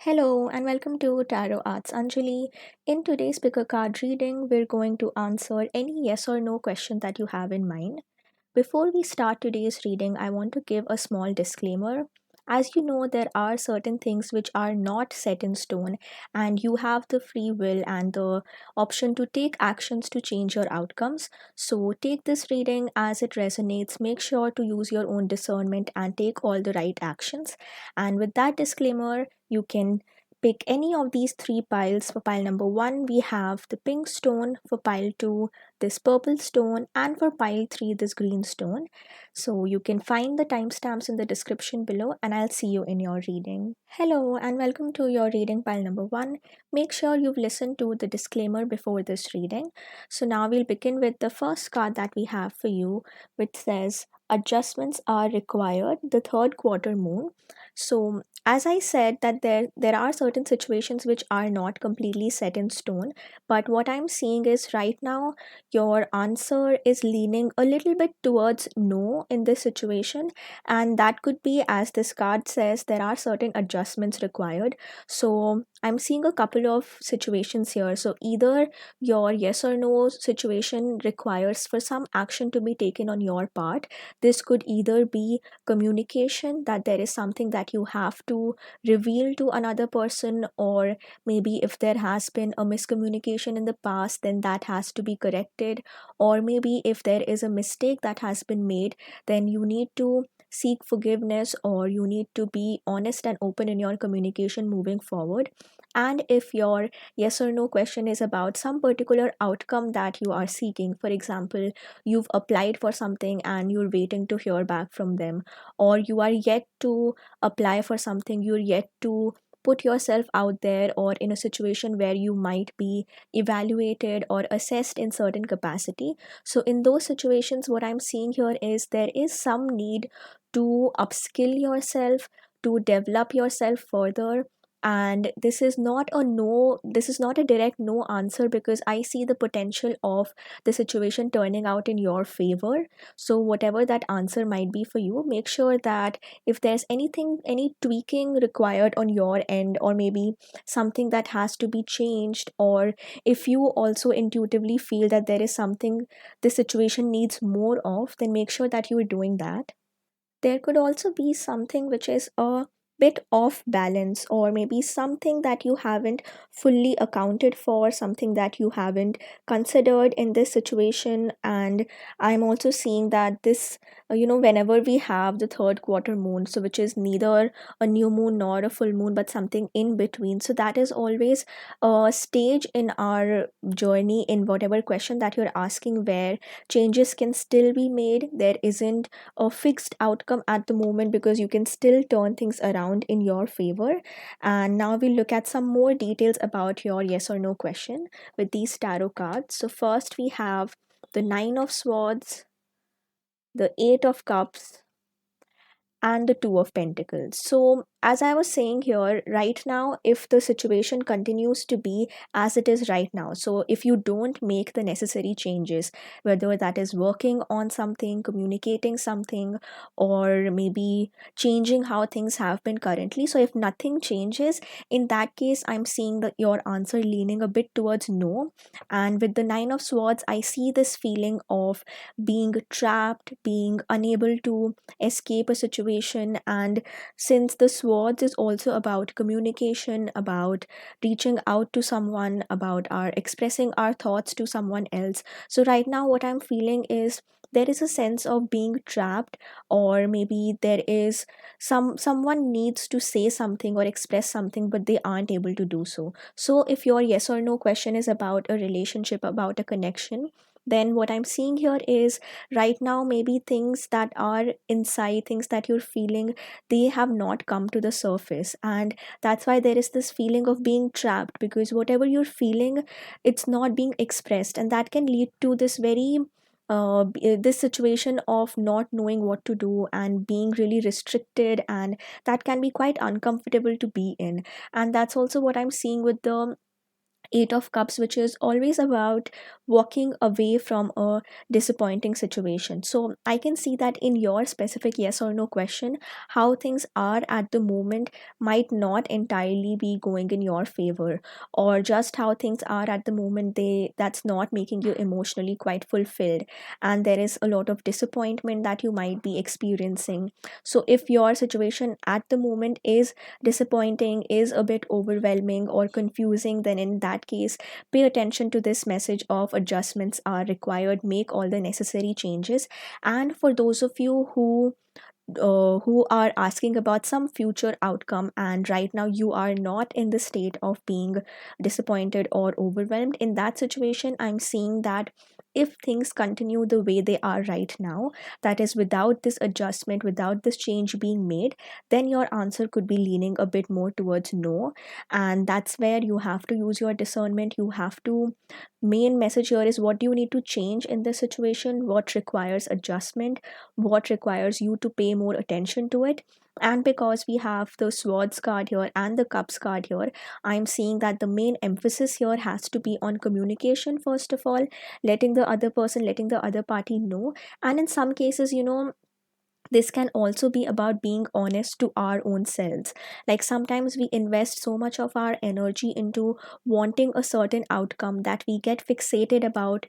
Hello and welcome to Tarot Arts Anjali. In today's picker card reading, we're going to answer any yes or no question that you have in mind. Before we start today's reading, I want to give a small disclaimer. As you know, there are certain things which are not set in stone, and you have the free will and the option to take actions to change your outcomes. So, take this reading as it resonates. Make sure to use your own discernment and take all the right actions. And with that disclaimer, you can pick any of these three piles. For pile number one, we have the pink stone. For pile two, this purple stone, and for pile 3 this green stone. So you can find the timestamps in the description below, and I'll see you in your reading. Hello and welcome to your reading pile number 1. Make sure you've listened to the disclaimer before this reading. So now we'll begin with the first card that we have for you, which says adjustments are required, the third quarter moon. So as I said that there are certain situations which are not completely set in stone, but what I'm seeing is right now your answer is leaning a little bit towards no in this situation, and that could be, as this card says, there are certain adjustments required. So I'm seeing a couple of situations here. So either your yes or no situation requires for some action to be taken on your part. This could either be communication, that there is something that you have to reveal to another person, or maybe if there has been a miscommunication in the past, then that has to be corrected. Or maybe if there is a mistake that has been made, then you need to seek forgiveness, or you need to be honest and open in your communication moving forward. And if your yes or no question is about some particular outcome that you are seeking, for example, you've applied for something and you're waiting to hear back from them, or you are yet to apply for something, you're yet to put yourself out there, or in a situation where you might be evaluated or assessed in certain capacity. So in those situations, what I'm seeing here is there is some need to upskill yourself, to develop yourself further. And this is not a direct no answer, because I see the potential of the situation turning out in your favor. So whatever that answer might be for you, make sure that if there's anything, any tweaking required on your end, or maybe something that has to be changed, or if you also intuitively feel that there is something the situation needs more of, then make sure that you're doing that. There could also be something which is a bit off balance, or maybe something that you haven't fully accounted for, something that you haven't considered in this situation. And I'm also seeing that this, whenever we have the third quarter moon, so which is neither a new moon nor a full moon, but something in between, so that is always a stage in our journey in whatever question that you're asking, where changes can still be made. There isn't a fixed outcome at the moment, because you can still turn things around in your favor. And now we'll look at some more details about your yes or no question with these tarot cards. So first we have the Nine of Swords, the Eight of Cups, and the Two of Pentacles. So as I was saying here, right now, if the situation continues to be as it is right now, so if you don't make the necessary changes, whether that is working on something, communicating something, or maybe changing how things have been currently, so if nothing changes, in that case, I'm seeing that your answer leaning a bit towards no. And with the Nine of Swords, I see this feeling of being trapped, being unable to escape a situation. And since the swords is also about communication, about reaching out to someone, about our expressing our thoughts to someone else, so right now what I'm feeling is there is a sense of being trapped, or maybe there is someone needs to say something or express something, but they aren't able to do so. So if your yes or no question is about a relationship, about a connection, then what I'm seeing here is right now maybe things that are inside, things that you're feeling, they have not come to the surface, and that's why there is this feeling of being trapped, because whatever you're feeling, it's not being expressed, and that can lead to this very this situation of not knowing what to do and being really restricted, and that can be quite uncomfortable to be in. And that's also what I'm seeing with the Eight of Cups, which is always about walking away from a disappointing situation. So I can see that in your specific yes or no question, how things are at the moment might not entirely be going in your favor, or just how things are at the moment, that's not making you emotionally quite fulfilled, and there is a lot of disappointment that you might be experiencing. So if your situation at the moment is disappointing, is a bit overwhelming or confusing, then in that case, pay attention to this message of adjustments are required, make all the necessary changes. And for those of you who are asking about some future outcome, and right now you are not in the state of being disappointed or overwhelmed, in that situation I'm seeing that if things continue the way they are right now, that is without this adjustment, without this change being made, then your answer could be leaning a bit more towards no. And that's where you have to use your discernment. You have to, main message here is, what do you need to change in this situation, what requires adjustment, what requires you to pay more attention to it. And because we have the swords card here and the cups card here, I'm seeing that the main emphasis here has to be on communication, first of all, letting the other person, letting the other party know. And in some cases, this can also be about being honest to our own selves. Like sometimes we invest so much of our energy into wanting a certain outcome that we get fixated about,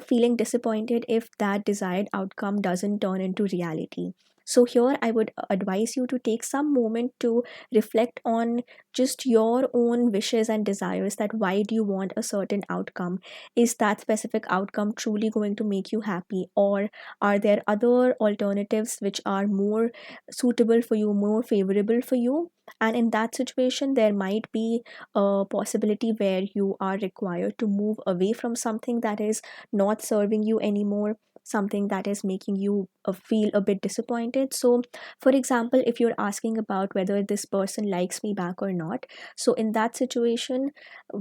feeling disappointed if that desired outcome doesn't turn into reality. So here I would advise you to take some moment to reflect on just your own wishes and desires, that why do you want a certain outcome? Is that specific outcome truly going to make you happy, or are there other alternatives which are more suitable for you, more favorable for you? And in that situation, there might be a possibility where you are required to move away from something that is not serving you anymore, something that is making you feel a bit disappointed. So, for example, if you're asking about whether this person likes me back or not, so in that situation,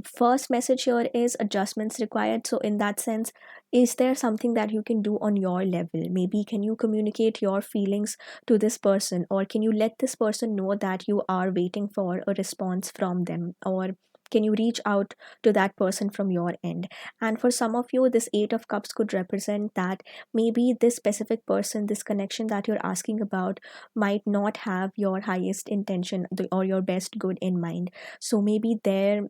first message here is adjustments required. So, in that sense, is there something that you can do on your level? Maybe can you communicate your feelings to this person, or can you let this person know that you are waiting for a response from them, or can you reach out to that person from your end? And for some of you, this Eight of Cups could represent that maybe this specific person, this connection that you're asking about, might not have your highest intention or your best good in mind. So maybe there,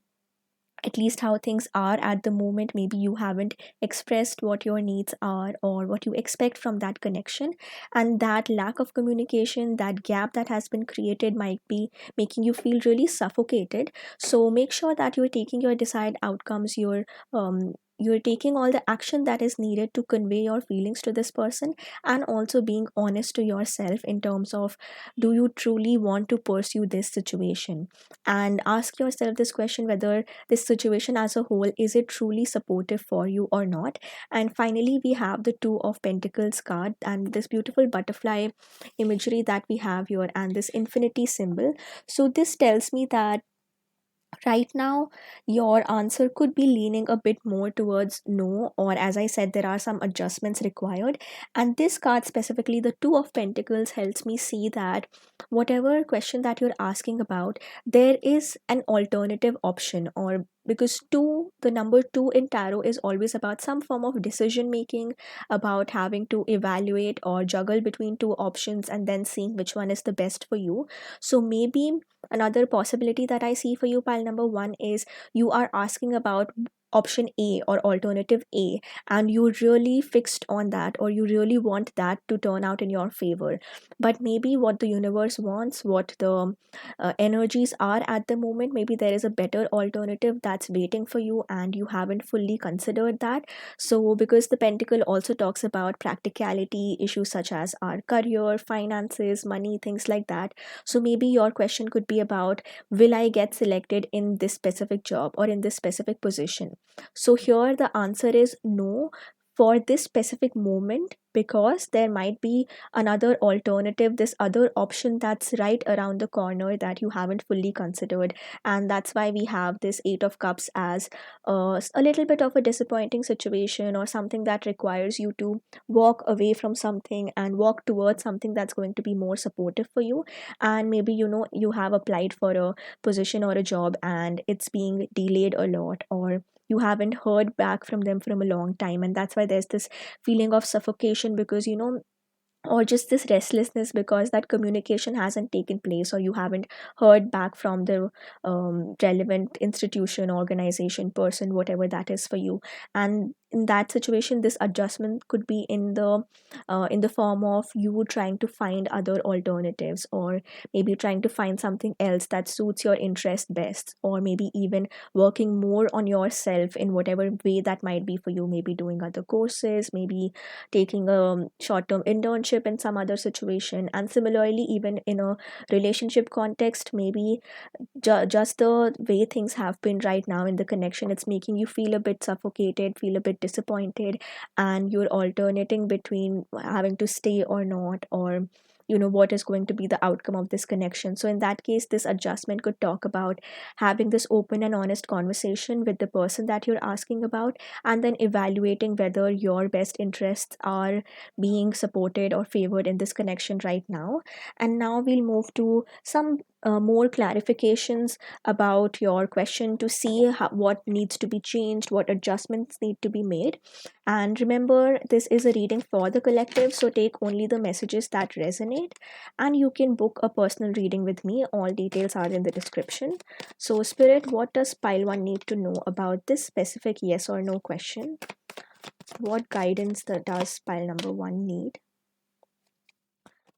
at least how things are at the moment, maybe you haven't expressed what your needs are or what you expect from that connection, and that lack of communication, that gap that has been created, might be making you feel really suffocated. So make sure that you're taking your desired outcomes, you're taking all the action that is needed to convey your feelings to this person, and also being honest to yourself in terms of, do you truly want to pursue this situation? And ask yourself this question, whether this situation as a whole, is it truly supportive for you or not? And finally, we have the Two of Pentacles card and this beautiful butterfly imagery that we have here, and this infinity symbol. So this tells me that right now your answer could be leaning a bit more towards no, or as I said, there are some adjustments required. And this card specifically, the Two of Pentacles, helps me see that whatever question that you're asking about, there is an alternative option. Or because two, the number two in tarot is always about some form of decision making, about having to evaluate or juggle between two options and then seeing which one is the best for you. So maybe another possibility that I see for you, pile number one, is you are asking about option A or alternative A, and you really fixed on that, or you really want that to turn out in your favor. But maybe what the universe wants, what the energies are at the moment, maybe there is a better alternative that's waiting for you and you haven't fully considered that. So, because the pentacle also talks about practicality issues such as our career, finances, money, things like that. So maybe your question could be about, will I get selected in this specific job or in this specific position? So here the answer is no. for this specific moment, because there might be another alternative, this other option that's right around the corner that you haven't fully considered. And that's why we have this Eight of Cups as a little bit of a disappointing situation, or something that requires you to walk away from something and walk towards something that's going to be more supportive for you. And maybe, you have applied for a position or a job and it's being delayed a lot, or you haven't heard back from them from a long time, and that's why there's this feeling of suffocation, because or just this restlessness because that communication hasn't taken place, or you haven't heard back from the relevant institution, organization, person, whatever that is for you. And in that situation, this adjustment could be in the form of you trying to find other alternatives, or maybe trying to find something else that suits your interest best, or maybe even working more on yourself in whatever way that might be for you, maybe doing other courses, maybe taking a short term internship in some other situation. And similarly, even in a relationship context, maybe just the way things have been right now in the connection, it's making you feel a bit suffocated, feel a bit disappointed, and you're alternating between having to stay or not, or what is going to be the outcome of this connection. So in that case, this adjustment could talk about having this open and honest conversation with the person that you're asking about, and then evaluating whether your best interests are being supported or favored in this connection right now. And now we'll move to some more clarifications about your question to see what needs to be changed, what adjustments need to be made. And remember, this is a reading for the collective, so take only the messages that resonate. And you can book a personal reading with me. All details are in the description. So, Spirit, what does pile one need to know about this specific yes or no question? What guidance does pile number one need?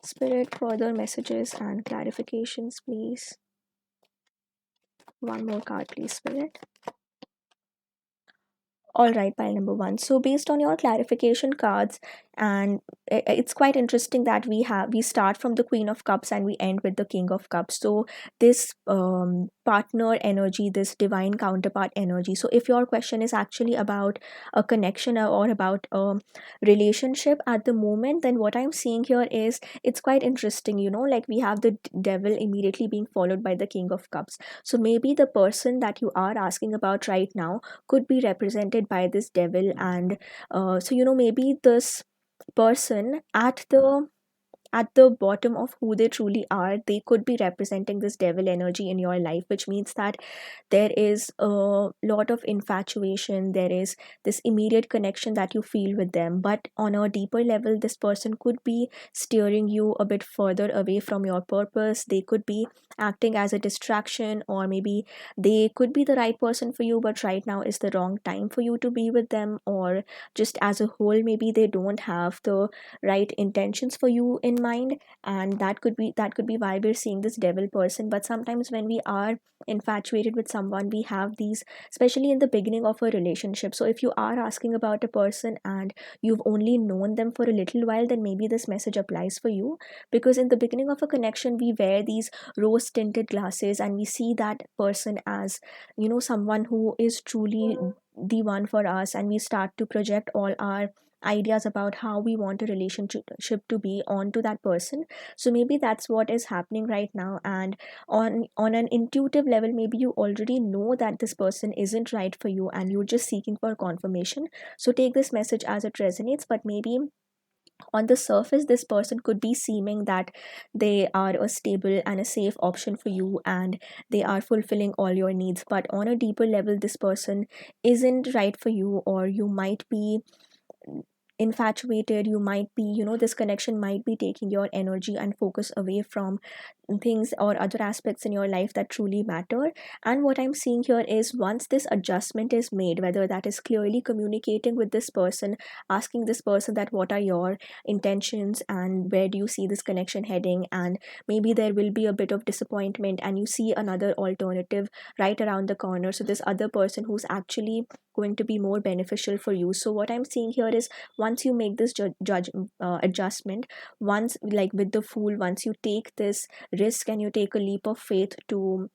Spirit, further messages and clarifications, please. One more card, please, Spirit. All right, pile number one. So, based on your clarification cards, and it's quite interesting that we start from the Queen of Cups and we end with the King of Cups. So, this partner energy, this divine counterpart energy. So, if your question is actually about a connection or about a relationship at the moment, then what I'm seeing here is it's quite interesting. Like we have the devil immediately being followed by the King of Cups. So, maybe the person that you are asking about right now could be represented by this devil. And so maybe this person at the bottom of who they truly are, they could be representing this devil energy in your life, which means that there is a lot of infatuation, there is this immediate connection that you feel with them, but on a deeper level, this person could be steering you a bit further away from your purpose. They could be acting as a distraction, or maybe they could be the right person for you, but right now is the wrong time for you to be with them, or just as a whole, maybe they don't have the right intentions for you in mind. And that could be why we're seeing this devil person. But sometimes when we are infatuated with someone, we have these, especially in the beginning of a relationship. So if you are asking about a person and you've only known them for a little while, then maybe this message applies for you, because in the beginning of a connection, we wear these rose tinted glasses and we see that person as someone who is truly the one for us, and we start to project all our ideas about how we want a relationship to be onto that person. So maybe that's what is happening right now. And on an intuitive level, maybe you already know that this person isn't right for you and you're just seeking for confirmation. So take this message as it resonates, but maybe on the surface, this person could be seeming that they are a stable and a safe option for you, and they are fulfilling all your needs. But on a deeper level, this person isn't right for you, or you might be infatuated. You might be, this connection might be taking your energy and focus away from things or other aspects in your life that truly matter. And what I'm seeing here is, once this adjustment is made, whether that is clearly communicating with this person, asking this person that what are your intentions and where do you see this connection heading, and maybe there will be a bit of disappointment and you see another alternative right around the corner, so this other person who's actually going to be more beneficial for you. So what I'm seeing here is, once you make this adjustment, once, like with the Fool, once you take this risk and you take a leap of faith to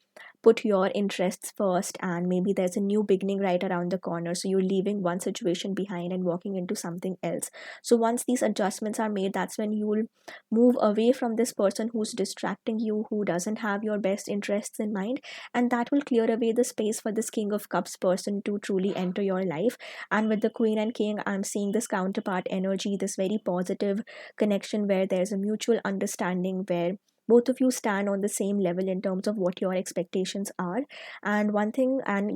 put your interests first, and maybe there's a new beginning right around the corner, so you're leaving one situation behind and walking into something else. So once these adjustments are made, that's when you'll move away from this person who's distracting you, who doesn't have your best interests in mind, and that will clear away the space for this King of Cups person to truly enter your life. And with the Queen and King, I'm seeing this counterpart energy, this very positive connection where there's a mutual understanding, where both of you stand on the same level in terms of what your expectations are. And one thing, and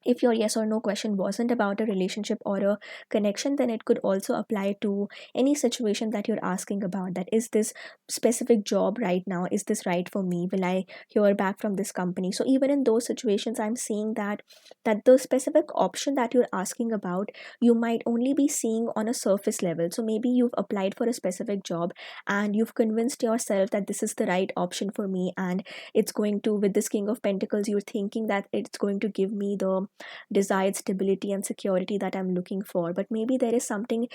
if your yes or no question wasn't about a relationship or a connection, then it could also apply to any situation that you're asking about. That is, this specific job right now, is this right for me? Will I hear back from this company? So even in those situations, I'm seeing that the specific option that you're asking about, you might only be seeing on a surface level. So maybe you've applied for a specific job and you've convinced yourself that this is the right option for me, and it's going to, with this King of Pentacles, you're thinking that it's going to give me the desired stability and security that I'm looking for. But maybe there is something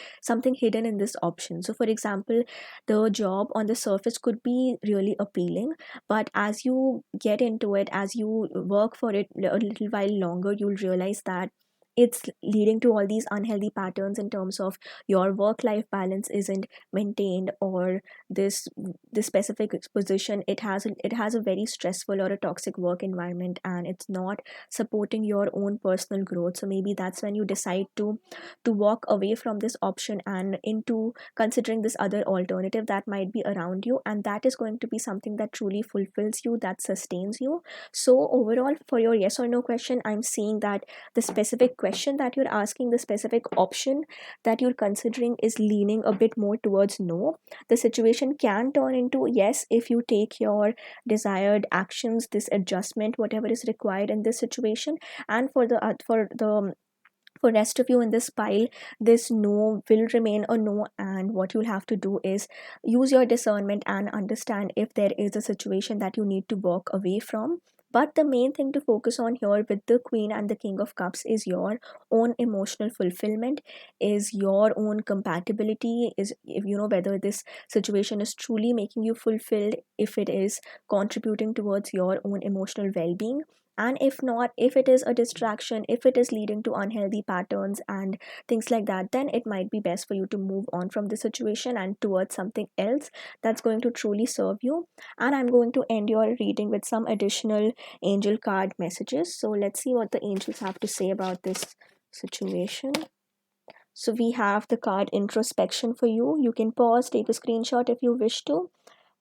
hidden in this option. So for example, the job on the surface could be really appealing, but as you get into it, as you work for it a little while longer, you'll realize that it's leading to all these unhealthy patterns in terms of your work life balance isn't maintained, or this this specific position, it has a very stressful or a toxic work environment, and it's not supporting your own personal growth. So maybe that's when you decide to walk away from this option and into considering this other alternative that might be around you, and that is going to be something that truly fulfills you, that sustains you. So overall, for your yes or no question, I'm seeing that the specific question that you're asking, the specific option that you're considering, is leaning a bit more towards no. The situation can turn into yes if you take your desired actions, this adjustment, whatever is required in this situation. And for rest of you in this pile, this no will remain a no, and what you'll have to do is use your discernment and understand if there is a situation that you need to walk away from. But the main thing to focus on here with the Queen and the King of Cups is your own emotional fulfillment, is your own compatibility, is, if you know, whether this situation is truly making you fulfilled, if it is contributing towards your own emotional well-being. And if not, if it is a distraction, if it is leading to unhealthy patterns and things like that, then it might be best for you to move on from the situation and towards something else that's going to truly serve you. And I'm going to end your reading with some additional angel card messages. So let's see what the angels have to say about this situation. So we have the card introspection for you. You can pause, take a screenshot if you wish to.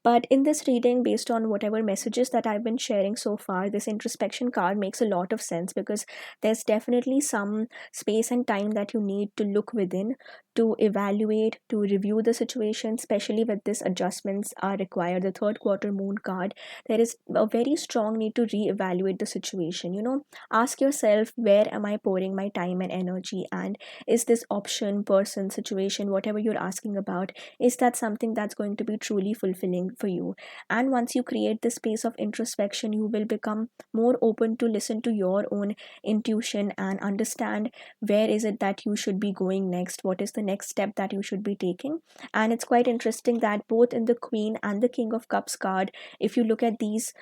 But in this reading, based on whatever messages that I've been sharing so far, this introspection card makes a lot of sense, because there's definitely some space and time that you need to look within, to evaluate, to review the situation, especially with this adjustments are required. The third quarter moon card, there is a very strong need to reevaluate the situation. Ask yourself, where am I pouring my time and energy? And is this option, person, situation, whatever you're asking about, is that something that's going to be truly fulfilling for you? And once you create this space of introspection, you will become more open to listen to your own intuition and understand where is it that you should be going next, what is the next step that you should be taking. And it's quite interesting that both in the Queen and the King of Cups card, if you look at these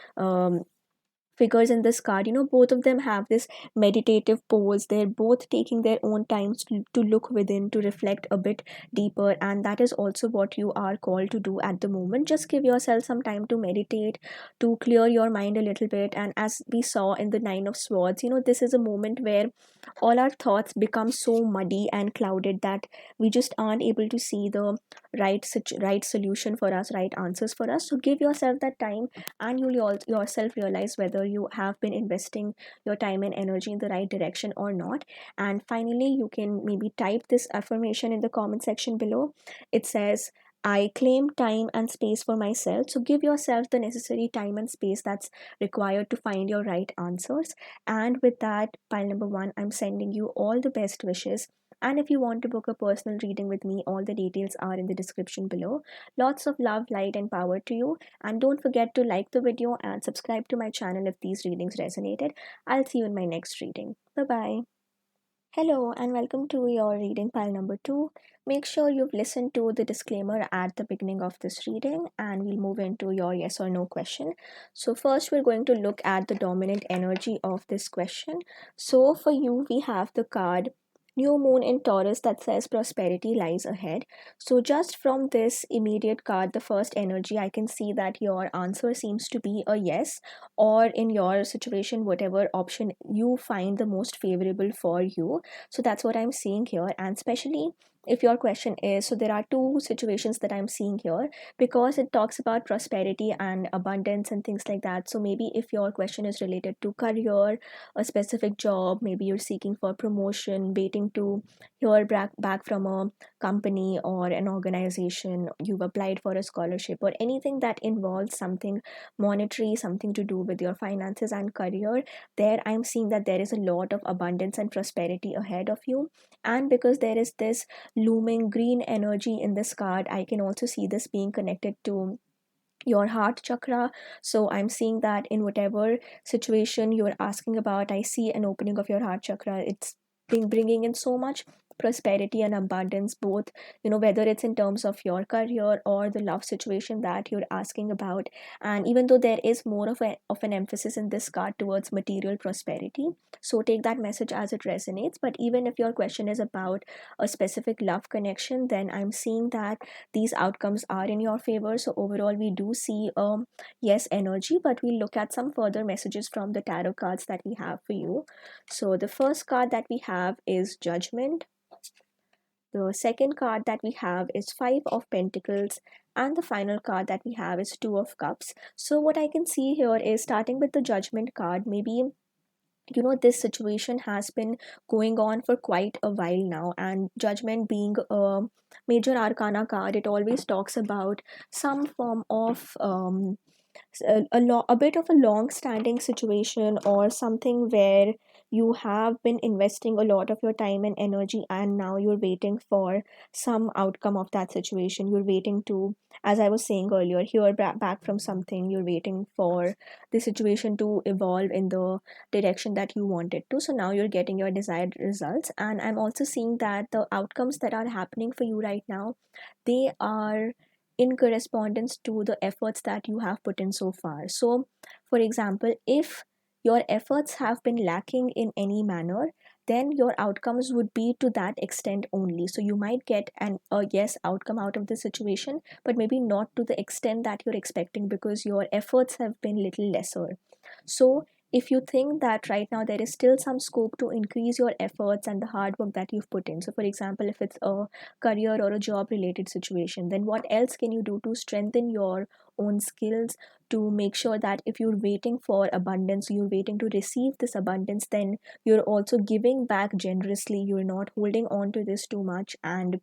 figures in this card, both of them have this meditative pose. They're both taking their own times to look within, to reflect a bit deeper, and that is also what you are called to do at the moment. Just give yourself some time to meditate, to clear your mind a little bit. And as we saw in the Nine of Swords, this is a moment where all our thoughts become so muddy and clouded that we just aren't able to see the right solution for us, right answers for us. So give yourself that time, and you'll yourself realize whether you have been investing your time and energy in the right direction or not. And finally, you can maybe type this affirmation in the comment section below. It says, I claim time and space for myself. So give yourself the necessary time and space that's required to find your right answers. And with that, pile number one, I'm sending you all the best wishes. And if you want to book a personal reading with me, all the details are in the description below. Lots of love, light, and power to you. And don't forget to like the video and subscribe to my channel if these readings resonated. I'll see you in my next reading. Bye bye. Hello and welcome to your reading pile number 2. Make sure you've listened to the disclaimer at the beginning of this reading and we'll move into your yes or no question. So, first, we're going to look at the dominant energy of this question. So, for you, we have the card New Moon in Taurus that says prosperity lies ahead. So, just from this immediate card, the first energy, I can see that your answer seems to be a yes, or in your situation, whatever option you find the most favorable for you. So that's what I'm seeing here. And especially if your question is, so there are two situations that I'm seeing here because it talks about prosperity and abundance and things like that. So maybe if your question is related to career, a specific job, maybe you're seeking for promotion, waiting to hear back from a company or an organization, you've applied for a scholarship or anything that involves something monetary, something to do with your finances and career, there I'm seeing that there is a lot of abundance and prosperity ahead of you. And because there is this looming green energy in this card, I can also see this being connected to your heart chakra. So I'm seeing that in whatever situation you're asking about, I see an opening of your heart chakra. It's bringing in so much prosperity and abundance, both, whether it's in terms of your career or the love situation that you're asking about. And even though there is more of an emphasis in this card towards material prosperity, so take that message as it resonates. But even if your question is about a specific love connection, then I'm seeing that these outcomes are in your favor. So overall, we do see yes energy, but we'll look at some further messages from the tarot cards that we have for you. So the first card that we have is Judgment. The second card that we have is Five of Pentacles. And the final card that we have is Two of Cups. So what I can see here is, starting with the Judgment card, maybe this situation has been going on for quite a while now, and Judgment being a major arcana card, it always talks about some form of a bit of a long standing situation, or something where you have been investing a lot of your time and energy and now you're waiting for some outcome of that situation. You're waiting to, as I was saying earlier, hear back from something. You're waiting for the situation to evolve in the direction that you want it to. So now you're getting your desired results. And I'm also seeing that the outcomes that are happening for you right now, they are in correspondence to the efforts that you have put in so far. So, for example, if your efforts have been lacking in any manner, then your outcomes would be to that extent only. So you might get a yes outcome out of the situation, but maybe not to the extent that you're expecting because your efforts have been little lesser. So if you think that right now there is still some scope to increase your efforts and the hard work that you've put in, so for example, if it's a career or a job related situation, then what else can you do to strengthen your own skills, to make sure that if you're waiting for abundance, you're waiting to receive this abundance, then you're also giving back generously. You're not holding on to this too much, and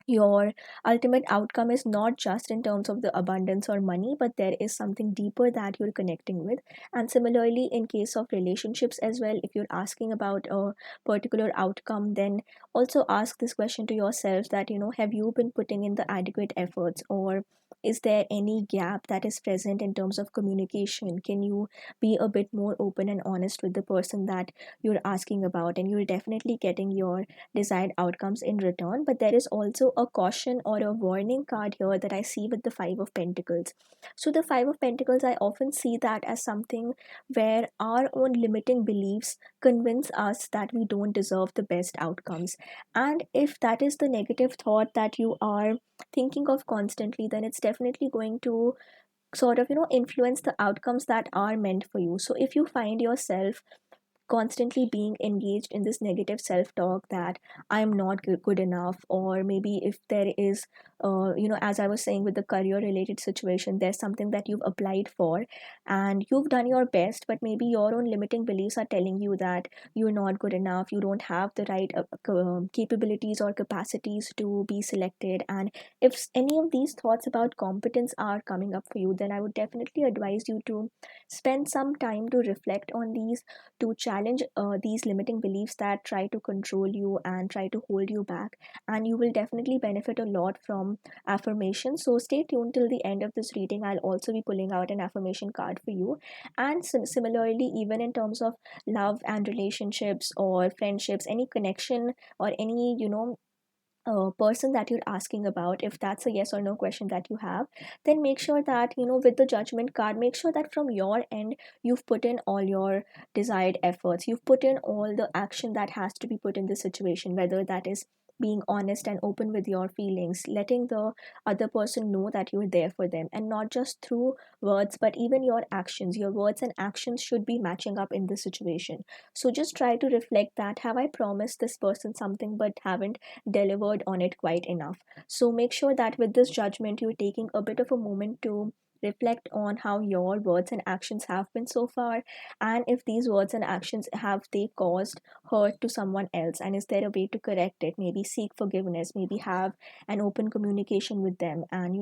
your ultimate outcome is not just in terms of the abundance or money, but there is something deeper that you're connecting with. And similarly, in case of relationships as well, if you're asking about a particular outcome, then also ask this question to yourself that, have you been putting in the adequate efforts, or is there any gap that is present in terms of communication? Can you be a bit more open and honest with the person that you're asking about, and you're definitely getting your desired outcomes in return. But there is also a caution or a warning card here that I see with the Five of Pentacles. So, the Five of Pentacles, I often see that as something where our own limiting beliefs convince us that we don't deserve the best outcomes. And if that is the negative thought that you are thinking of constantly, then it's definitely going to sort of influence the outcomes that are meant for you. So if you find yourself constantly being engaged in this negative self talk that I'm not good enough, or maybe if there is as I was saying with the career related situation, there's something that you've applied for and you've done your best, but maybe your own limiting beliefs are telling you that you're not good enough, you don't have the right capabilities or capacities to be selected. And if any of these thoughts about competence are coming up for you, then I would definitely advise you to spend some time to reflect on these, to challenge these limiting beliefs that try to control you and try to hold you back. And you will definitely benefit a lot from some affirmation. So stay tuned till the end of this reading. I'll also be pulling out an affirmation card for you. And similarly, even in terms of love and relationships or friendships, any connection or any, person that you're asking about, if that's a yes or no question that you have, then make sure that, with the judgment card, make sure that from your end you've put in all your desired efforts, you've put in all the action that has to be put in this situation, whether that is being honest and open with your feelings, letting the other person know that you're there for them, and not just through words but even your actions. Your words and actions should be matching up in this situation. So just try to reflect that, have I promised this person something but haven't delivered on it quite enough? So make sure that with this judgment, you're taking a bit of a moment to reflect on how your words and actions have been so far, and if these words and actions have they caused hurt to someone else, and is there a way to correct it? Maybe seek forgiveness, maybe have an open communication with them, and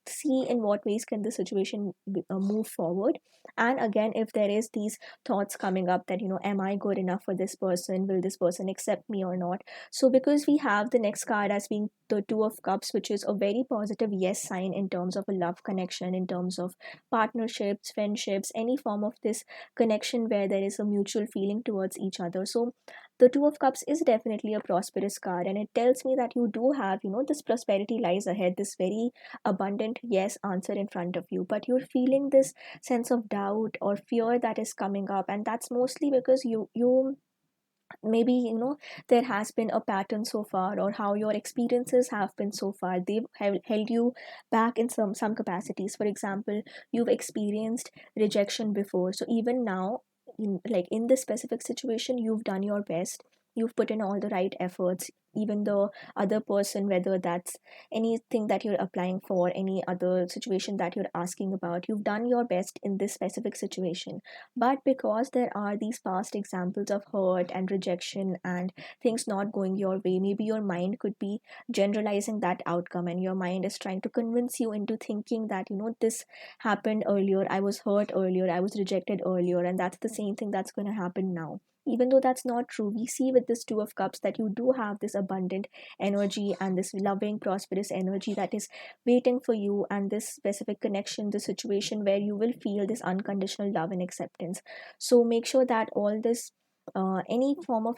see in what ways can the situation move forward. And again, if there is these thoughts coming up that, am I good enough for this person, will this person accept me or not? So because we have the next card as being the Two of Cups, which is a very positive yes sign in terms of a love connection, in terms of partnerships, friendships, any form of this connection where there is a mutual feeling towards each other. So the Two of Cups is definitely a prosperous card, and it tells me that you do have, this prosperity lies ahead, this very abundant yes answer in front of you, but you're feeling this sense of doubt or fear that is coming up, and that's mostly because you maybe, there has been a pattern so far, or how your experiences have been so far, they've held you back in some capacities. For example, you've experienced rejection before, so even now, in this specific situation, you've done your best, you've put in all the right efforts. Even the other person, whether that's anything that you're applying for, any other situation that you're asking about, you've done your best in this specific situation. But because there are these past examples of hurt and rejection and things not going your way, maybe your mind could be generalizing that outcome, and your mind is trying to convince you into thinking that, this happened earlier, I was hurt earlier, I was rejected earlier, and that's the same thing that's going to happen now. Even though that's not true, we see with this Two of Cups that you do have this abundant energy and this loving, prosperous energy that is waiting for you, and this specific connection, the situation where you will feel this unconditional love and acceptance. So make sure that all this, any form of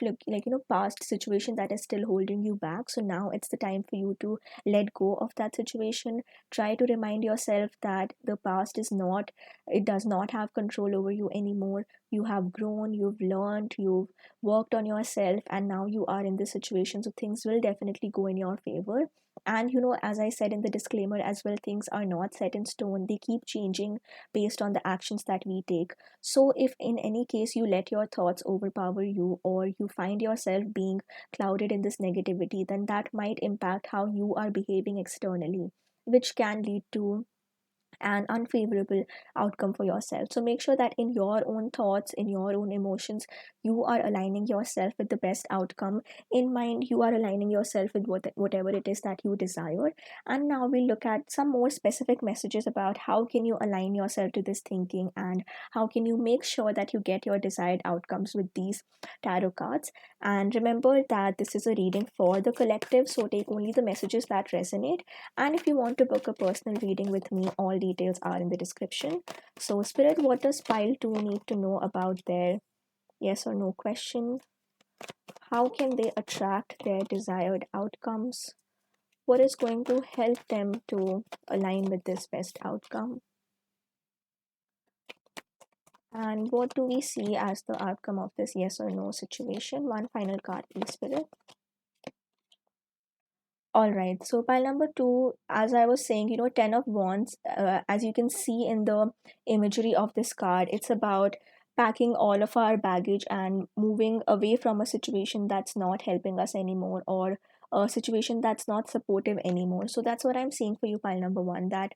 past situation that is still holding you back, so now it's the time for you to let go of that situation. Try to remind yourself that the past is not, it does not have control over you anymore. You have grown, you've learned, you've worked on yourself, and now you are in this situation, so things will definitely go in your favor. And as I said in the disclaimer as well, things are not set in stone, they keep changing based on the actions that we take. So if in any case you let your thoughts overpower you, or you find yourself being clouded in this negativity, then that might impact how you are behaving externally, which can lead to an unfavorable outcome for yourself. So make sure that in your own thoughts, in your own emotions, you are aligning yourself with the best outcome in mind. You are aligning yourself with whatever it is that you desire. And now we'll look at some more specific messages about how can you align yourself to this thinking, and how can you make sure that you get your desired outcomes with these tarot cards. And remember that this is a reading for the collective, so take only the messages that resonate. And if you want to book a personal reading with me, all details are in the description. So, Spirit, what does pile 2 need to know about their yes or no question? How can they attract their desired outcomes? What is going to help them to align with this best outcome? And what do we see as the outcome of this yes or no situation? One final card, please, Spirit. All right. So pile number two, as I was saying, 10 of Wands, as you can see in the imagery of this card, it's about packing all of our baggage and moving away from a situation that's not helping us anymore, or a situation that's not supportive anymore. So that's what I'm seeing for you, pile number one, that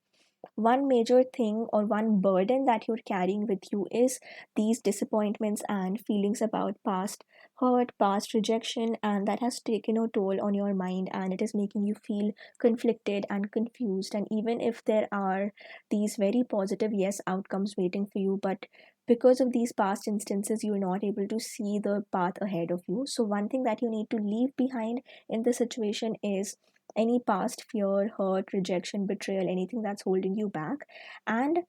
one major thing or one burden that you're carrying with you is these disappointments and feelings about past hurt, past rejection, and that has taken a toll on your mind, and it is making you feel conflicted and confused. And even if there are these very positive yes outcomes waiting for you, but because of these past instances, you're not able to see the path ahead of you. So, one thing that you need to leave behind in this situation is any past fear, hurt, rejection, betrayal, anything that's holding you back. And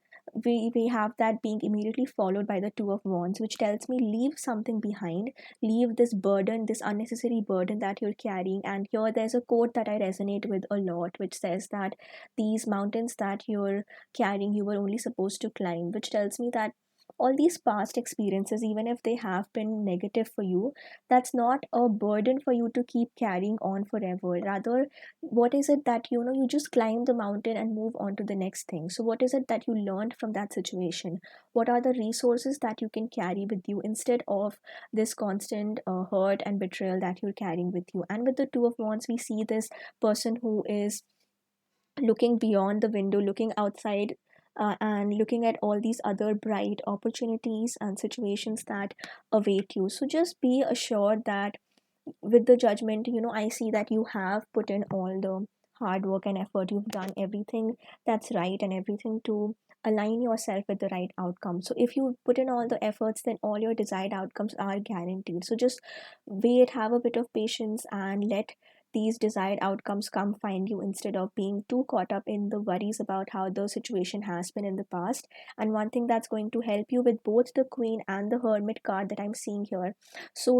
we have that being immediately followed by the two of wands, which tells me leave something behind, leave this burden, this unnecessary burden that you're carrying. And here there's a quote that I resonate with a lot, which says that these mountains that you're carrying, you were only supposed to climb, which tells me that all these past experiences, even if they have been negative for you, that's not a burden for you to keep carrying on forever. Rather, what is it that you just climb the mountain and move on to the next thing? So what is it that you learned from that situation? What are the resources that you can carry with you instead of this constant hurt and betrayal that you're carrying with you? And with the two of wands, we see this person who is looking beyond the window, looking outside, and looking at all these other bright opportunities and situations that await you. So just be assured that with the judgment, I see that you have put in all the hard work and effort. You've done everything that's right and everything to align yourself with the right outcome. So if you put in all the efforts, then all your desired outcomes are guaranteed. So just wait, have a bit of patience, and let these desired outcomes come find you instead of being too caught up in the worries about how the situation has been in the past. And one thing that's going to help you with both the queen and the hermit card that I'm seeing here. So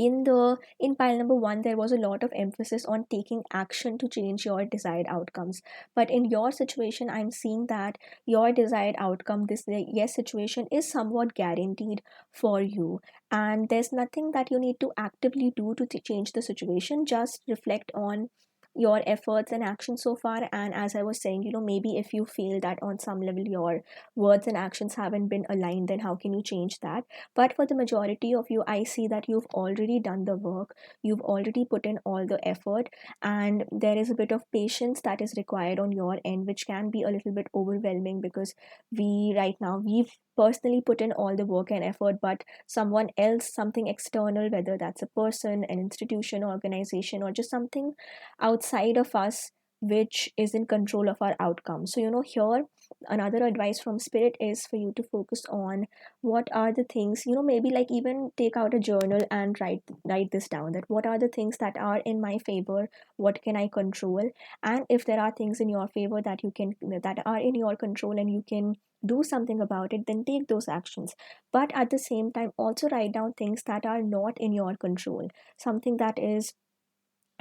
in pile number one, there was a lot of emphasis on taking action to change your desired outcomes. But in your situation, I'm seeing that your desired outcome, this yes situation, is somewhat guaranteed for you. And there's nothing that you need to actively do to change the situation. Just reflect on your efforts and actions so far. And as I was saying, maybe if you feel that on some level your words and actions haven't been aligned, then how can you change that? But for the majority of you, I see that you've already done the work, you've already put in all the effort, and there is a bit of patience that is required on your end, which can be a little bit overwhelming because right now, we've personally put in all the work and effort, but someone else, something external, whether that's a person, an institution, organization, or just something outside of us, which is in control of our outcome. So, here another advice from spirit is for you to focus on what are the things, maybe like even take out a journal and write this down, that what are the things that are in my favor, what can I control. And if there are things in your favor that are in your control and you can do something about it, then take those actions. But at the same time, also write down things that are not in your control, something that is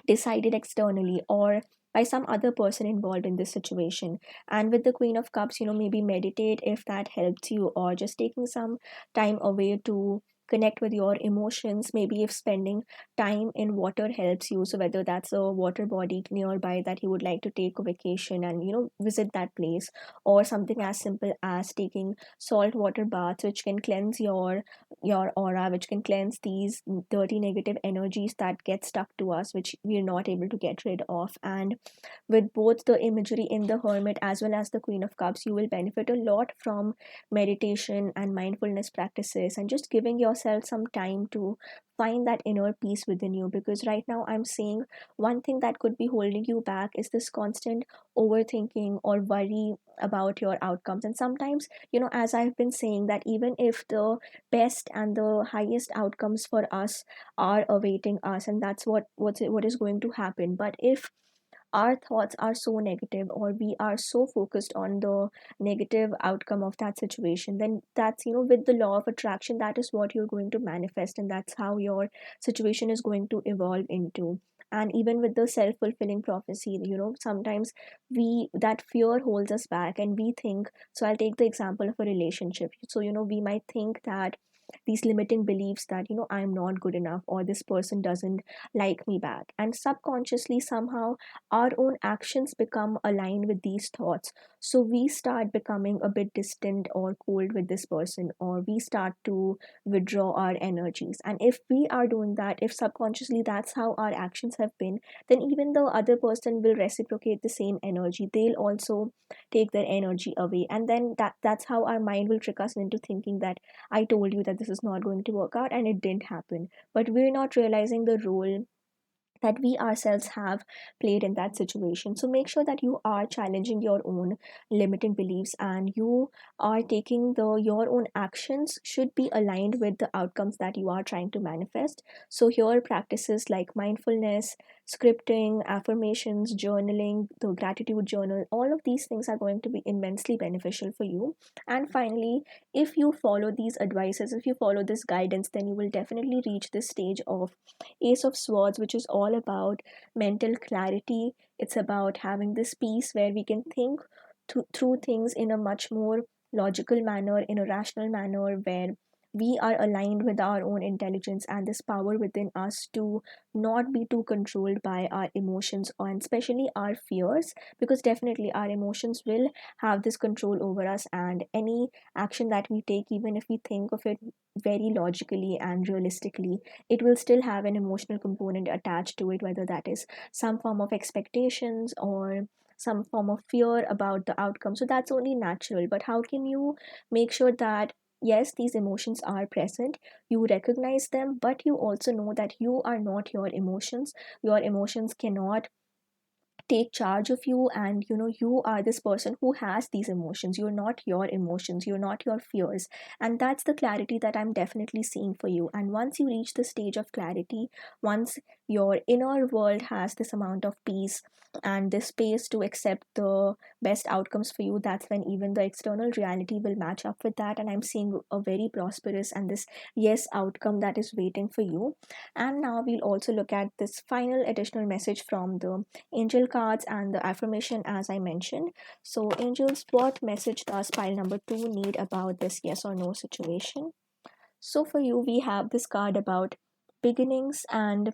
decided externally or by some other person involved in this situation. And with the queen of cups, maybe meditate if that helps you, or just taking some time away to connect with your emotions. Maybe if spending time in water helps you, so whether that's a water body nearby that you would like to take a vacation and visit that place, or something as simple as taking salt water baths, which can cleanse your aura, which can cleanse these dirty negative energies that get stuck to us, which we're not able to get rid of. And with both the imagery in the hermit as well as the queen of cups, you will benefit a lot from meditation and mindfulness practices, and just giving yourself some time to find that inner peace within you. Because right now I'm seeing one thing that could be holding you back is this constant overthinking or worry about your outcomes. And sometimes, as I've been saying, that even if the best and the highest outcomes for us are awaiting us, and that's what is going to happen, but if our thoughts are so negative, or we are so focused on the negative outcome of that situation, then that's, with the law of attraction, that is what you're going to manifest, and that's how your situation is going to evolve into. And even with the self-fulfilling prophecy, sometimes we that fear holds us back, and we think, so I'll take the example of a relationship. So we might think that these limiting beliefs that I'm not good enough, or this person doesn't like me back, and subconsciously somehow our own actions become aligned with these thoughts. So we start becoming a bit distant or cold with this person, or we start to withdraw our energies. And if we are doing that, if subconsciously that's how our actions have been, then even the other person will reciprocate the same energy. They'll also take their energy away. And then that's how our mind will trick us into thinking that I told you that this is not going to work out, and it didn't happen. But we're not realizing the role that we ourselves have played in that situation. So make sure that you are challenging your own limiting beliefs, and you are taking your own actions should be aligned with the outcomes that you are trying to manifest. So here practices like mindfulness, scripting, affirmations, journaling, the gratitude journal, all of these things are going to be immensely beneficial for you. And finally, if you follow these advices, if you follow this guidance, then you will definitely reach this stage of Ace of Swords, which is all about mental clarity. It's about having this peace where we can think through things in a much more logical manner, in a rational manner, where we are aligned with our own intelligence and this power within us to not be too controlled by our emotions and especially our fears, because definitely our emotions will have this control over us, and any action that we take, even if we think of it very logically and realistically, it will still have an emotional component attached to it, whether that is some form of expectations or some form of fear about the outcome. So that's only natural. But how can you make sure that yes, these emotions are present, you recognize them, but you also know that you are not your emotions. Your emotions cannot take charge of you, and you are this person who has these emotions. You're not your emotions, you're not your fears. And that's the clarity that I'm definitely seeing for you. And once you reach the stage of clarity, once your inner world has this amount of peace and this space to accept the best outcomes for you, that's when even the external reality will match up with that. And I'm seeing a very prosperous and this yes outcome that is waiting for you. And now we'll also look at this final additional message from the angel cards and the affirmation as I mentioned. So, angels, what message does pile number two need about this yes or no situation? So, for you, we have this card about beginnings, and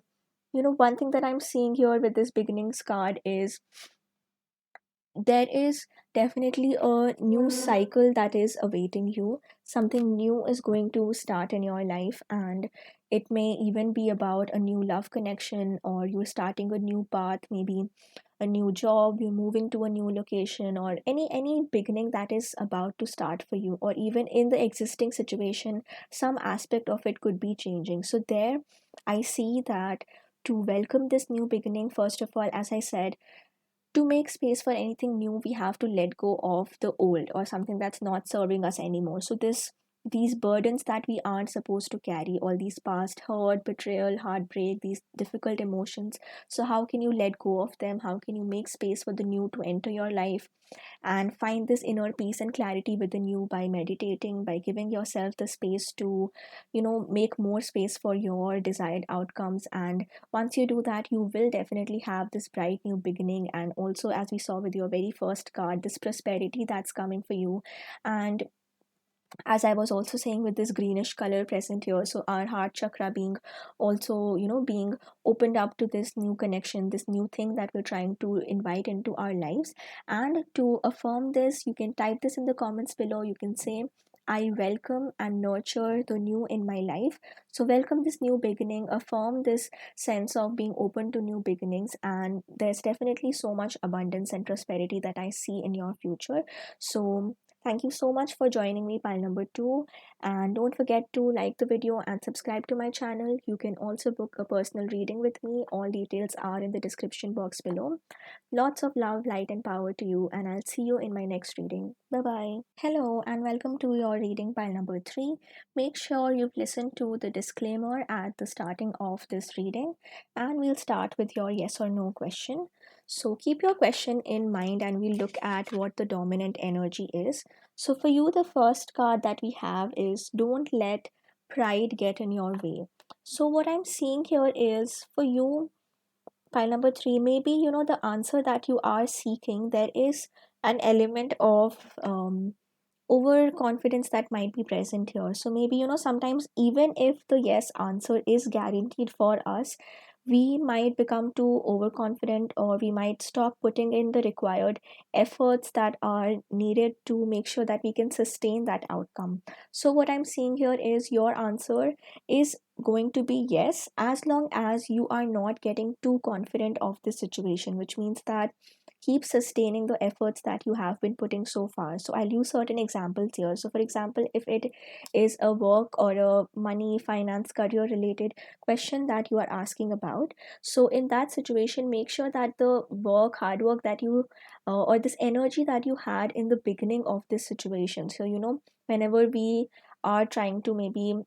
one thing that I'm seeing here with this beginnings card is there is definitely a new cycle that is awaiting you. Something new is going to start in your life, and it may even be about a new love connection, or you're starting a new path, maybe a new job, you're moving to a new location, or any beginning that is about to start for you, or even in the existing situation some aspect of it could be changing. So there I see that to welcome this new beginning, first of all, as I said, to make space for anything new, we have to let go of the old or something that's not serving us anymore. So these burdens that we aren't supposed to carry, all these past hurt, betrayal, heartbreak, these difficult emotions, so how can you let go of them? How can you make space for the new to enter your life and find this inner peace and clarity within you by meditating, by giving yourself the space to make more space for your desired outcomes? And once you do that, you will definitely have this bright new beginning, and also, as we saw with your very first card, this prosperity that's coming for you. And as I was also saying, with this greenish color present here, so our heart chakra being also being opened up to this new connection, this new thing that we're trying to invite into our lives. And to affirm this, you can type this in the comments below. You can say, I welcome and nurture the new in my life. So welcome this new beginning, affirm this sense of being open to new beginnings, and there's definitely so much abundance and prosperity that I see in your future. So thank you so much for joining me, pile number two. And don't forget to like the video and subscribe to my channel. You can also book a personal reading with me. All details are in the description box below. Lots of love, light, and power to you, and I'll see you in my next reading. Bye bye. Hello, and welcome to your reading pile number three. Make sure you've listened to the disclaimer at the starting of this reading, and we'll start with your yes or no question. So keep your question in mind, and we'll look at what the dominant energy is. So, for you, the first card that we have is Don't Let Pride Get in Your Way. So, what I'm seeing here is for you, pile number three, maybe the answer that you are seeking, there is an element of overconfidence that might be present here. So maybe sometimes even if the yes answer is guaranteed for us, we might become too overconfident, or we might stop putting in the required efforts that are needed to make sure that we can sustain that outcome. So what I'm seeing here is your answer is going to be yes, as long as you are not getting too confident of the situation, which means that keep sustaining the efforts that you have been putting so far. So I'll use certain examples here. So for example, if it is a work or a money, finance, career related question that you are asking about, so in that situation, make sure that the hard work that you or this energy that you had in the beginning of this situation, so whenever we are trying to maybe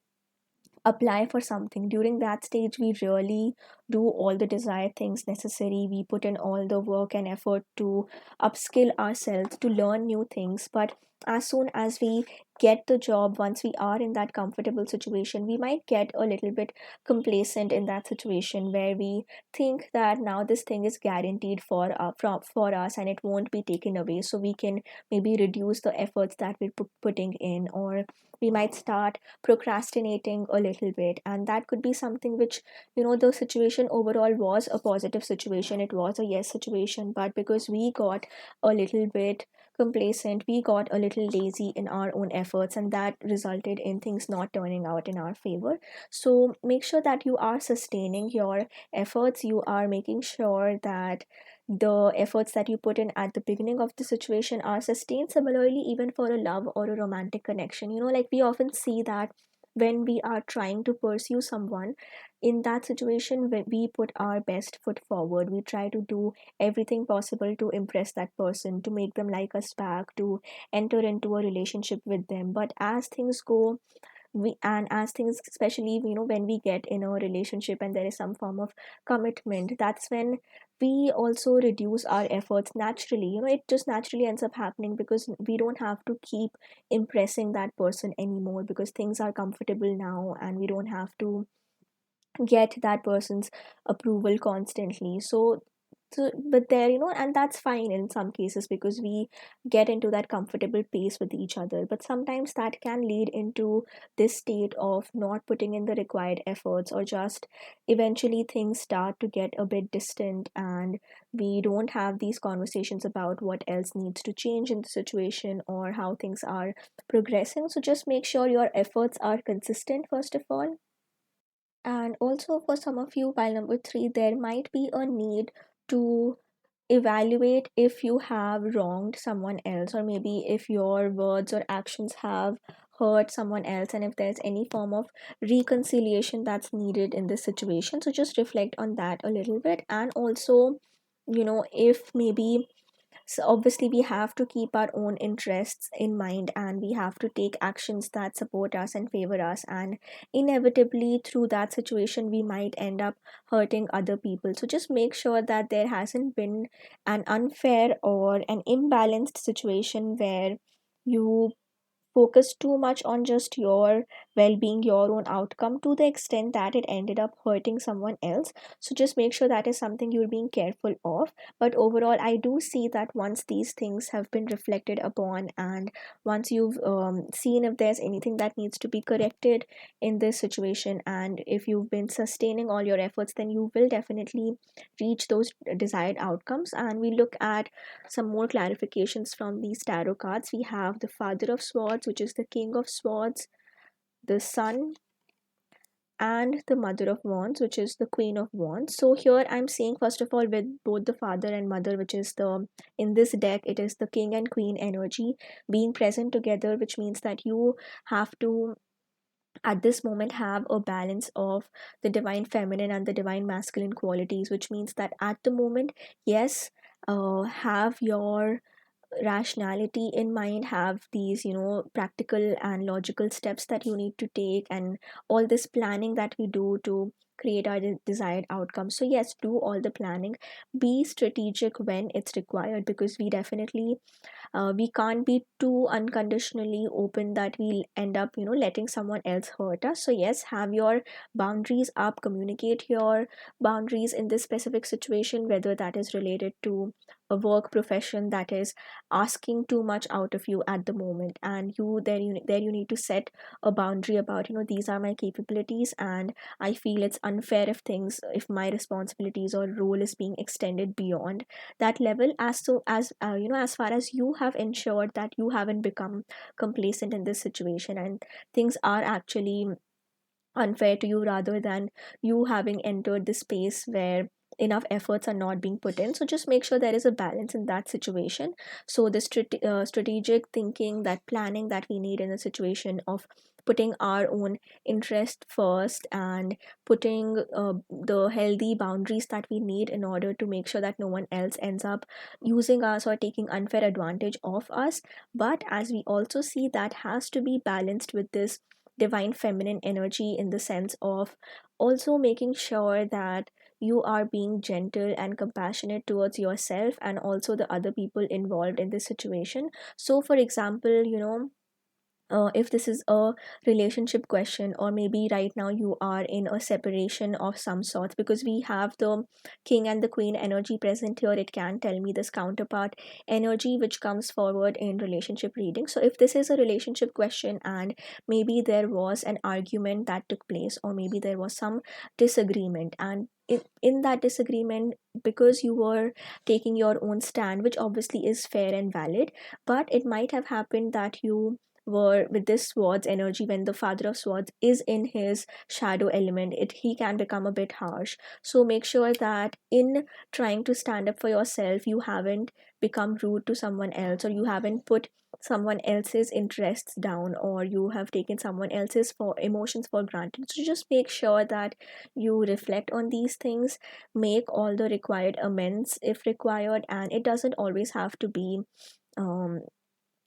apply for something. During that stage we really do all the desired things necessary, we put in all the work and effort to upskill ourselves to learn new things. But as soon as we get the job, once we are in that comfortable situation, we might get a little bit complacent in that situation where we think that now this thing is guaranteed for us and it won't be taken away, so we can maybe reduce the efforts that we're putting in, or we might start procrastinating a little bit. And that could be something which, the situation overall was a positive situation, it was a yes situation, but because we got a little bit complacent, we got a little lazy in our own efforts, and that resulted in things not turning out in our favor. So make sure that you are sustaining your efforts, you are making sure that the efforts that you put in at the beginning of the situation are sustained. Similarly, even for a love or a romantic connection, like we often see that when we are trying to pursue someone, in that situation when we put our best foot forward, we try to do everything possible to impress that person, to make them like us back, to enter into a relationship with them. But as things go, and as things, especially when we get in a relationship and there is some form of commitment, that's when we also reduce our efforts naturally. It just naturally ends up happening because we don't have to keep impressing that person anymore, because things are comfortable now and we don't have to get that person's approval constantly. So but there, and that's fine in some cases because we get into that comfortable pace with each other. But sometimes that can lead into this state of not putting in the required efforts, or just eventually things start to get a bit distant and we don't have these conversations about what else needs to change in the situation or how things are progressing. So just make sure your efforts are consistent, first of all. And also, for some of you, while number three, there might be a need to evaluate if you have wronged someone else, or maybe if your words or actions have hurt someone else, and if there's any form of reconciliation that's needed in this situation. So just reflect on that a little bit. And also, if maybe, so obviously, we have to keep our own interests in mind and we have to take actions that support us and favor us. And inevitably, through that situation, we might end up hurting other people. So just make sure that there hasn't been an unfair or an imbalanced situation where you focus too much on just your well-being, your own outcome, to the extent that it ended up hurting someone else. So just make sure that is something you're being careful of. But overall, I do see that once these things have been reflected upon, and once you've seen if there's anything that needs to be corrected in this situation, and if you've been sustaining all your efforts, then you will definitely reach those desired outcomes. And we look at some more clarifications from these tarot cards. We have the Father of Swords, which is the King of Swords, the Sun, and the Mother of Wands, which is the Queen of Wands. So here I'm seeing, first of all, with both the Father and Mother, which is the, in this deck, it is the King and Queen energy being present together, which means that you have to at this moment have a balance of the divine feminine and the divine masculine qualities, which means that at the moment, yes, have your rationality in mind, have these practical and logical steps that you need to take, and all this planning that we do to create our desired outcome. So yes, do all the planning, be strategic when it's required, because we can't be too unconditionally open that we'll end up letting someone else hurt us. So yes, have your boundaries up, communicate your boundaries in this specific situation, whether that is related to a work profession that is asking too much out of you at the moment, and you need to set a boundary about, these are my capabilities, and I feel it's unfair if my responsibilities or role is being extended beyond that level, as so as as far as you have ensured that you haven't become complacent in this situation and things are actually unfair to you, rather than you having entered the space where enough efforts are not being put in. So just make sure there is a balance in that situation. So the strategic thinking, that planning that we need in a situation of putting our own interest first, and putting the healthy boundaries that we need in order to make sure that no one else ends up using us or taking unfair advantage of us. But as we also see, that has to be balanced with this divine feminine energy, in the sense of also making sure that you are being gentle and compassionate towards yourself and also the other people involved in this situation. So for example, if this is a relationship question, or maybe right now you are in a separation of some sort, because we have the king and the queen energy present here, it can tell me this counterpart energy which comes forward in relationship reading. So if this is a relationship question and maybe there was an argument that took place, or maybe there was some disagreement, and in that disagreement, because you were taking your own stand, which obviously is fair and valid, but it might have happened that you were with this swords energy, when the father of swords is in his shadow element, it he can become a bit harsh. So make sure that in trying to stand up for yourself, you haven't become rude to someone else, or you haven't put someone else's interests down, or you have taken someone else's for emotions for granted. So just make sure that you reflect on these things, make all the required amends if required, and it doesn't always have to be um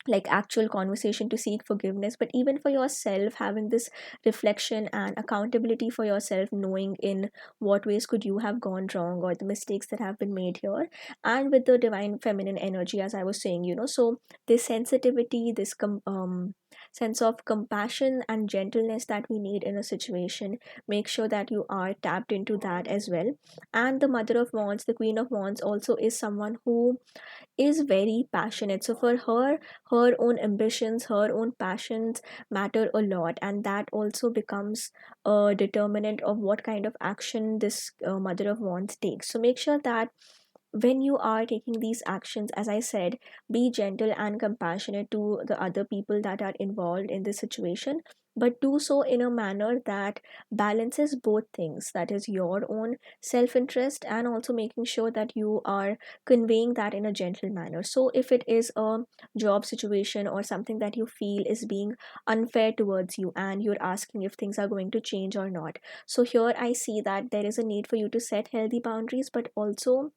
like actual conversation to seek forgiveness, but even for yourself, having this reflection and accountability for yourself, knowing in what ways could you have gone wrong, or the mistakes that have been made here. And with the divine feminine energy, as I was saying, so this sensitivity, this sense of compassion and gentleness that we need in a situation, make sure that you are tapped into that as well. And the mother of wands, the queen of wands, also is someone who is very passionate. So for her, her own ambitions, her own passions matter a lot, and that also becomes a determinant of what kind of action this mother of wands takes. So make sure that when you are taking these actions, as I said, be gentle and compassionate to the other people that are involved in this situation, but do so in a manner that balances both things, that is your own self interest and also making sure that you are conveying that in a gentle manner. So if it is a job situation or something that you feel is being unfair towards you, and you're asking if things are going to change or not, so here I see that there is a need for you to set healthy boundaries, but also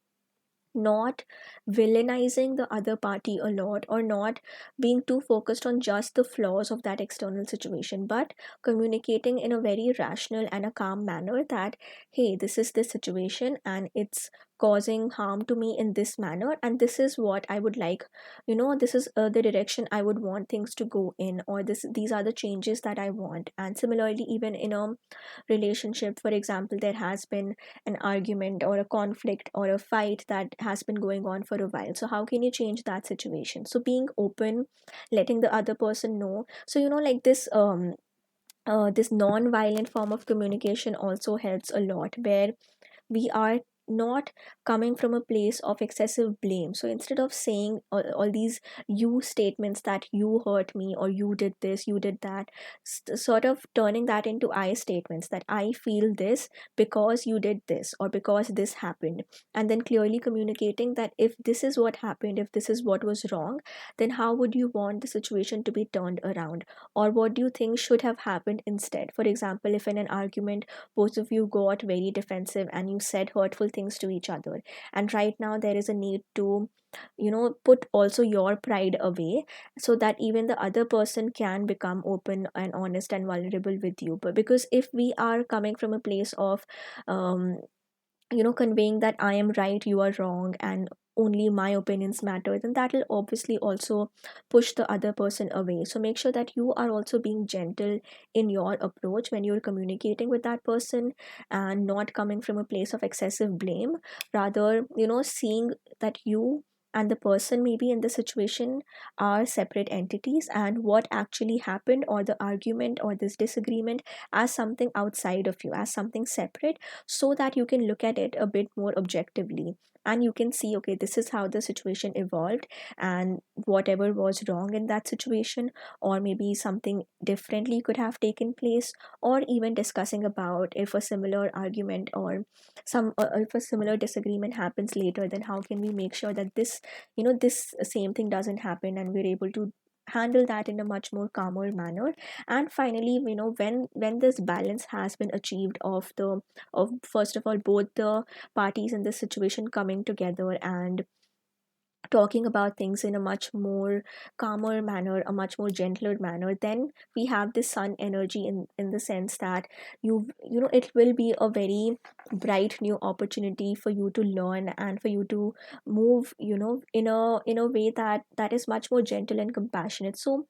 not villainizing the other party a lot, or not being too focused on just the flaws of that external situation, but communicating in a very rational and a calm manner that, hey, this is the situation and it's causing harm to me in this manner, and this is what I would like, this is the direction I would want things to go in, or these are the changes that I want. And similarly, even in a relationship, for example, there has been an argument or a conflict or a fight that has been going on for a while, so how can you change that situation? So being open, letting the other person know. So like this non-violent form of communication also helps a lot, where we are not coming from a place of excessive blame. So instead of saying all these you statements that you hurt me, or you did this, you did that, sort of turning that into I statements, that I feel this because you did this, or because this happened, and then clearly communicating that if this is what happened, if this is what was wrong, then how would you want the situation to be turned around, or what do you think should have happened instead? For example, if in an argument both of you got very defensive and you said hurtful things to each other, and right now there is a need to put also your pride away, so that even the other person can become open and honest and vulnerable with you. But because if we are coming from a place of um conveying that I am right, you are wrong, and only my opinions matter, then that will obviously also push the other person away. So make sure that you are also being gentle in your approach when you're communicating with that person, and not coming from a place of excessive blame. Rather, seeing that you and the person maybe in the situation are separate entities, and what actually happened, or the argument or this disagreement, as something outside of you, as something separate, so that you can look at it a bit more objectively, and you can see, okay, this is how the situation evolved, and whatever was wrong in that situation, or maybe something differently could have taken place, or even discussing about if a similar argument or if a similar disagreement happens later, then how can we make sure that this same thing doesn't happen, and we're able to handle that in a much more calmer manner. And finally, when this balance has been achieved of first of all both the parties in this situation coming together and talking about things in a much more calmer manner, a much more gentler manner. Then we have this sun energy in the sense that you know it will be a very bright new opportunity for you to learn and for you to move, you know, in a way that is much more gentle and compassionate. So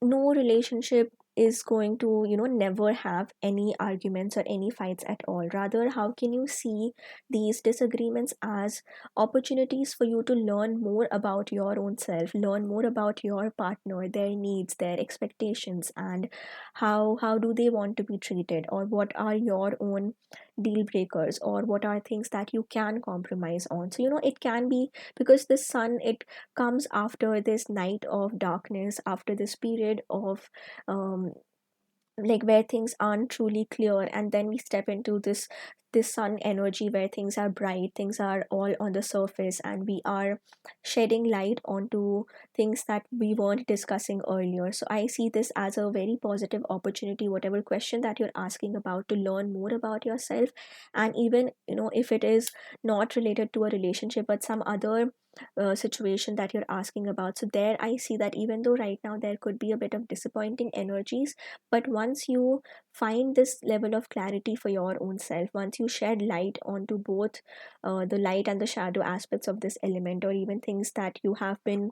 no relationship is going to, you know, never have any arguments or any fights at all. Rather, how can you see these disagreements as opportunities for you to learn more about your own self, learn more about your partner, their needs, their expectations, and how do they want to be treated, or what are your own deal breakers, or what are things that you can compromise on. So, you know, it can be because the sun, it comes after this night of darkness, after this period of um, like where things aren't truly clear, and then we step into this sun energy where things are bright, things are all on the surface, and we are shedding light onto things that we weren't discussing earlier. So I see this as a very positive opportunity, whatever question that you're asking about, to learn more about yourself. And even, you know, if it is not related to a relationship but some other situation that you're asking about, so there I see that even though right now there could be a bit of disappointing energies, but once you find this level of clarity for your own self, once you shed light onto both the light and the shadow aspects of this element, or even things that you have been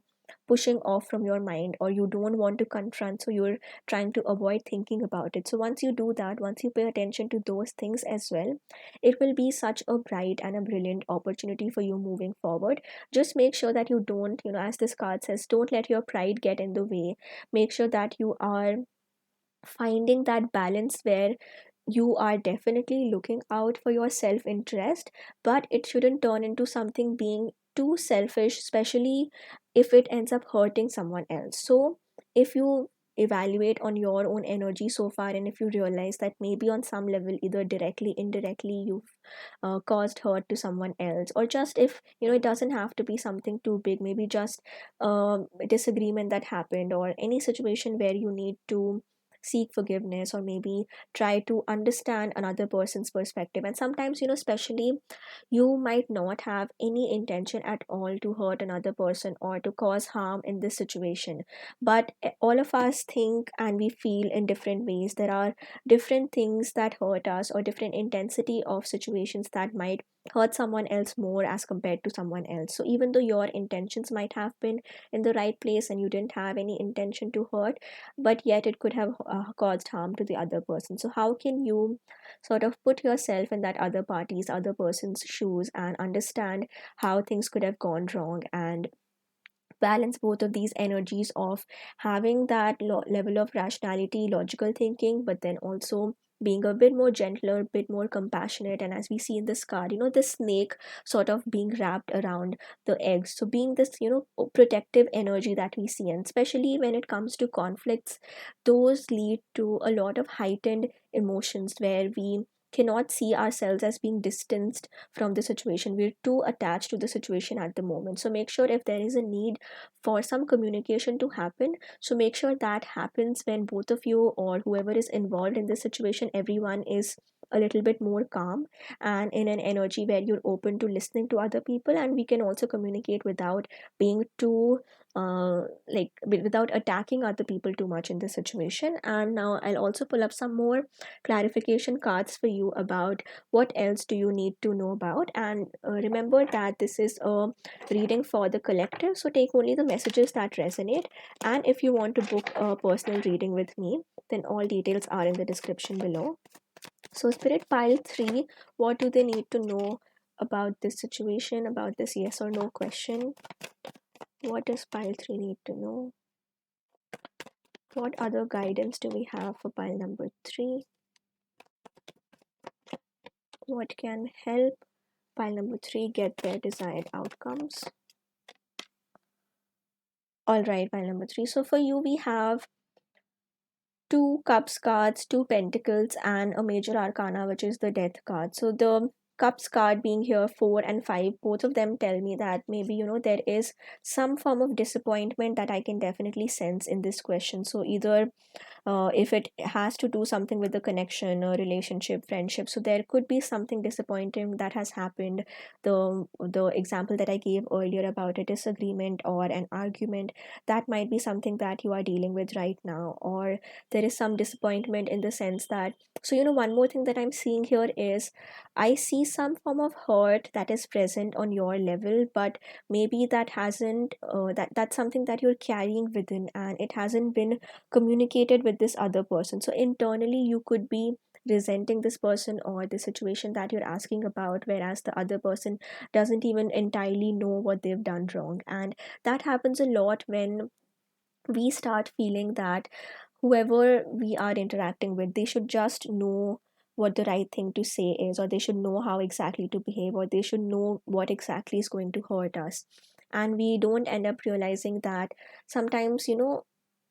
pushing off from your mind or you don't want to confront, so you're trying to avoid thinking about it. So once you do that, once you pay attention to those things as well, it will be such a bright and a brilliant opportunity for you moving forward. Just make sure that you don't, you know, as this card says, don't let your pride get in the way. Make sure that you are finding that balance where you are definitely looking out for your self interest, but it shouldn't turn into something being too selfish, especially if it ends up hurting someone else. So, if you evaluate on your own energy so far, and if you realize that maybe on some level, either directly, indirectly, you've caused hurt to someone else, or just if, you know, it doesn't have to be something too big, maybe just a disagreement that happened, or any situation where you need to seek forgiveness, or maybe try to understand another person's perspective. And sometimes, you know, especially, you might not have any intention at all to hurt another person or to cause harm in this situation, but all of us think and we feel in different ways. There are different things that hurt us, or different intensity of situations that might hurt someone else more as compared to someone else. So even though your intentions might have been in the right place and you didn't have any intention to hurt, but yet it could have caused harm to the other person. So how can you sort of put yourself in that other person's shoes and understand how things could have gone wrong, and balance both of these energies of having that level of rationality, logical thinking, but then also being a bit more gentler, a bit more compassionate. And as we see in this card, you know, the snake sort of being wrapped around the eggs. So being this, you know, protective energy that we see, and especially when it comes to conflicts, those lead to a lot of heightened emotions where we cannot see ourselves as being distanced from the situation. We're too attached to the situation at the moment. So make sure if there is a need for some communication to happen, so make sure that happens when both of you or whoever is involved in this situation, everyone is a little bit more calm and in an energy where you're open to listening to other people. And we can also communicate without being too without attacking other people too much in this situation. And now I'll also pull up some more clarification cards for you about what else do you need to know about. And remember that this is a reading for the collective, so take only the messages that resonate. And if you want to book a personal reading with me, then all details are in the description below. So spirit pile 3, what do they need to know about this situation, about this yes or no question? What does pile 3 need to know? What other guidance do we have for pile number 3? What can help pile number 3 get their desired outcomes? All right, pile number 3. So for you, we have two cups cards, two pentacles, and a major arcana, which is the death card. So the cups card being here 4 and 5, both of them tell me that maybe there is some form of disappointment that I can definitely sense in this question. So either if it has to do something with the connection or relationship, friendship, so there could be something disappointing that has happened. The example that I gave earlier about a disagreement or an argument, that might be something that you are dealing with right now, or there is some disappointment in the sense that, so one more thing that I'm seeing here is I see some form of hurt that is present on your level, but maybe that hasn't that's something that you're carrying within, and it hasn't been communicated with this other person. So internally you could be resenting this person or the situation that you're asking about, whereas the other person doesn't even entirely know what they've done wrong. And that happens a lot when we start feeling that whoever we are interacting with, they should just know what the right thing to say is, or they should know how exactly to behave, or they should know what exactly is going to hurt us. And we don't end up realizing that sometimes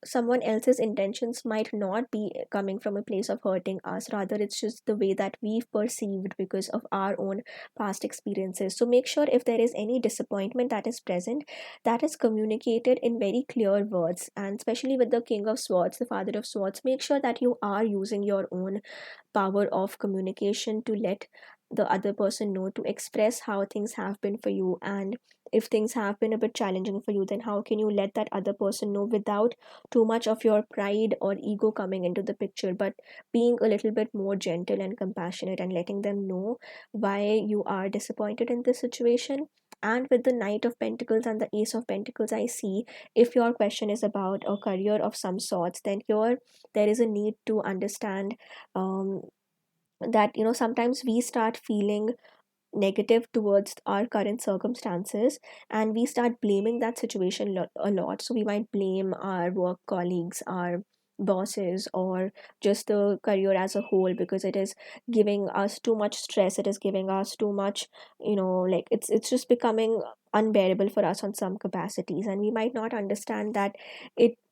someone else's intentions might not be coming from a place of hurting us, rather it's just the way that we've perceived because of our own past experiences. So make sure if there is any disappointment that is present, that is communicated in very clear words. And especially with the king of swords, the father of swords, make sure that you are using your own power of communication to let the other person know, to express how things have been for you. And if things have been a bit challenging for you, then how can you let that other person know without too much of your pride or ego coming into the picture, but being a little bit more gentle and compassionate and letting them know why you are disappointed in this situation. And with the Knight of Pentacles and the Ace of Pentacles, I see if your question is about a career of some sorts, then here there is a need to understand um, that sometimes we start feeling negative towards our current circumstances, and we start blaming that situation a lot. So we might blame our work colleagues, our bosses, or just the career as a whole, because it is giving us too much stress, it is giving us too much, like it's just becoming unbearable for us on some capacities. And we might not understand that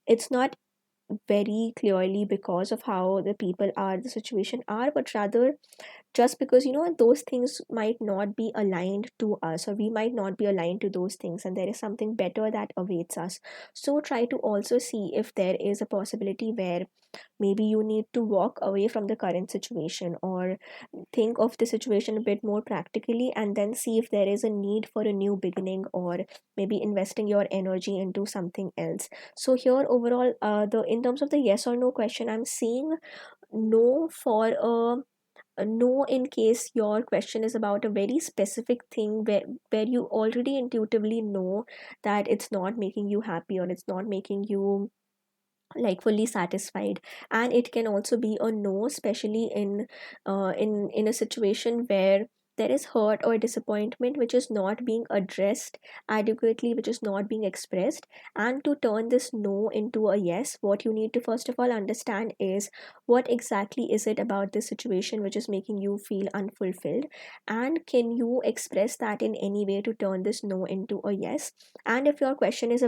it's not very clearly because of how the people are, the situation are, but rather just because those things might not be aligned to us, or we might not be aligned to those things, and there is something better that awaits us. So try to also see if there is a possibility where maybe you need to walk away from the current situation, or think of the situation a bit more practically, and then see if there is a need for a new beginning, or maybe investing your energy into something else. So here overall, the in terms of the yes or no question, I'm seeing no for a no in case your question is about a very specific thing where you already intuitively know that it's not making you happy, or it's not making you like fully satisfied. And it can also be a no, especially in a situation where there is hurt or disappointment which is not being addressed adequately, which is not being expressed. And to turn this no into a yes, what you need to first of all understand is what exactly is it about this situation which is making you feel unfulfilled, and can you express that in any way to turn this no into a yes. And if your question is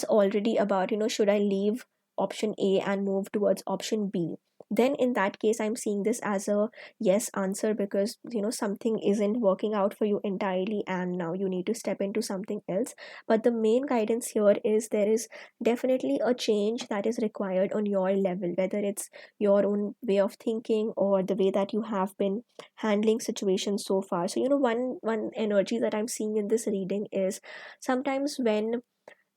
already about, should I leave option A and move towards option B, then in that case, I'm seeing this as a yes answer, because, something isn't working out for you entirely, and now you need to step into something else. But the main guidance here is there is definitely a change that is required on your level, whether it's your own way of thinking or the way that you have been handling situations so far. So, one energy that I'm seeing in this reading is sometimes when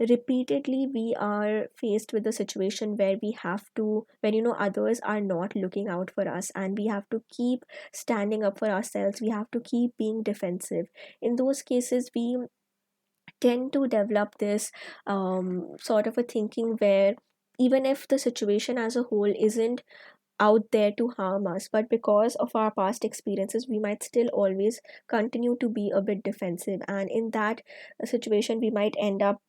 repeatedly we are faced with a situation where we have to, when others are not looking out for us, and we have to keep standing up for ourselves, we have to keep being defensive. In those cases, we tend to develop this sort of a thinking where even if the situation as a whole isn't out there to harm us, but because of our past experiences, we might still always continue to be a bit defensive, and in that situation we might end up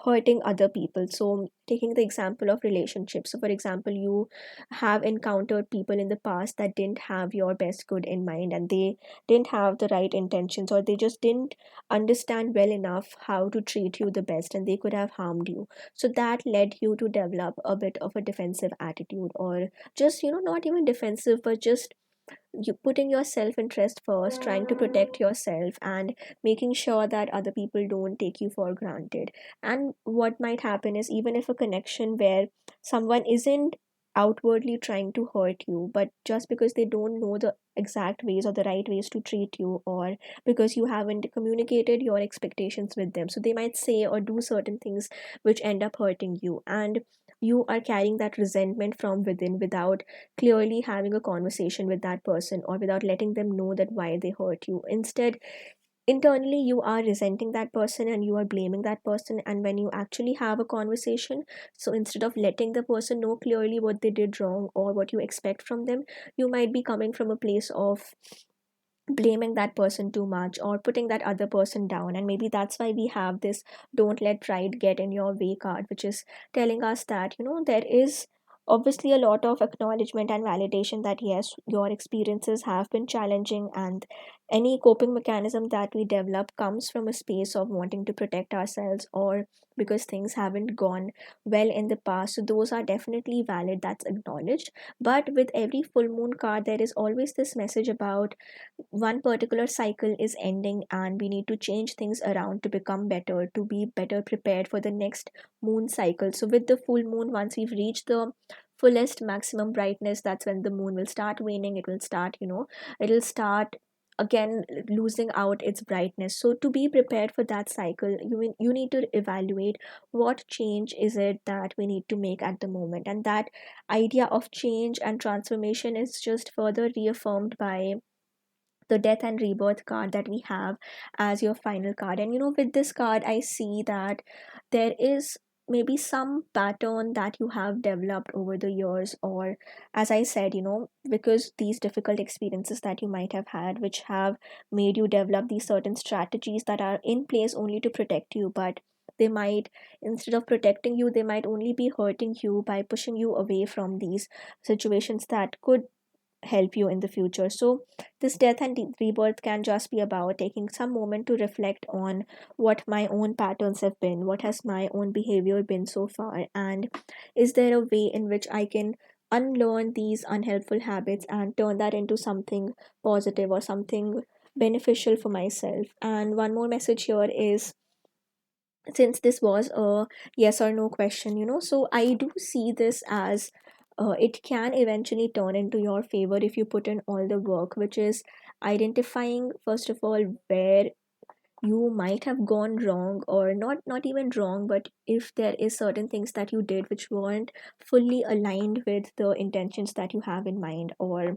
hurting other people. So taking the example of relationships, so for example, you have encountered people in the past that didn't have your best good in mind, and they didn't have the right intentions, or they just didn't understand well enough how to treat you the best, and they could have harmed you. So that led you to develop a bit of a defensive attitude, or just not even defensive, but just you putting your self interest first, trying to protect yourself, and making sure that other people don't take you for granted. And what might happen is, even if a connection where someone isn't outwardly trying to hurt you, but just because they don't know the exact ways or the right ways to treat you, or because you haven't communicated your expectations with them, so they might say or do certain things which end up hurting you, and you are carrying that resentment from within without clearly having a conversation with that person, or without letting them know that why they hurt you. Instead, internally you are resenting that person and you are blaming that person. And when you actually have a conversation, so instead of letting the person know clearly what they did wrong or what you expect from them, you might be coming from a place of blaming that person too much or putting that other person down. And maybe that's why we have this "don't let pride get in your way" card, which is telling us that, there is obviously a lot of acknowledgement and validation that yes, your experiences have been challenging, and any coping mechanism that we develop comes from a space of wanting to protect ourselves, or because things haven't gone well in the past. So those are definitely valid, that's acknowledged. But with every full moon card, there is always this message about one particular cycle is ending and we need to change things around to become better, to be better prepared for the next moon cycle. So with the full moon, once we've reached the fullest maximum brightness, that's when the moon will start waning. It will start, it'll start again losing out its brightness. So to be prepared for that cycle, you need to evaluate what change is it that we need to make at the moment. And that idea of change and transformation is just further reaffirmed by the death and rebirth card that we have as your final card. And with this card, I see that there is maybe some pattern that you have developed over the years, or as I said, because these difficult experiences that you might have had, which have made you develop these certain strategies that are in place only to protect you, but they might, instead of protecting you, they might only be hurting you by pushing you away from these situations that could help you in the future. So, this death and rebirth can just be about taking some moment to reflect on what my own patterns have been, what has my own behavior been so far, and is there a way in which I can unlearn these unhelpful habits and turn that into something positive or something beneficial for myself. And one more message here is, since this was a yes or no question, so I do see this as it can eventually turn into your favor if you put in all the work, which is identifying first of all where you might have gone wrong, or not even wrong, but if there is certain things that you did which weren't fully aligned with the intentions that you have in mind, or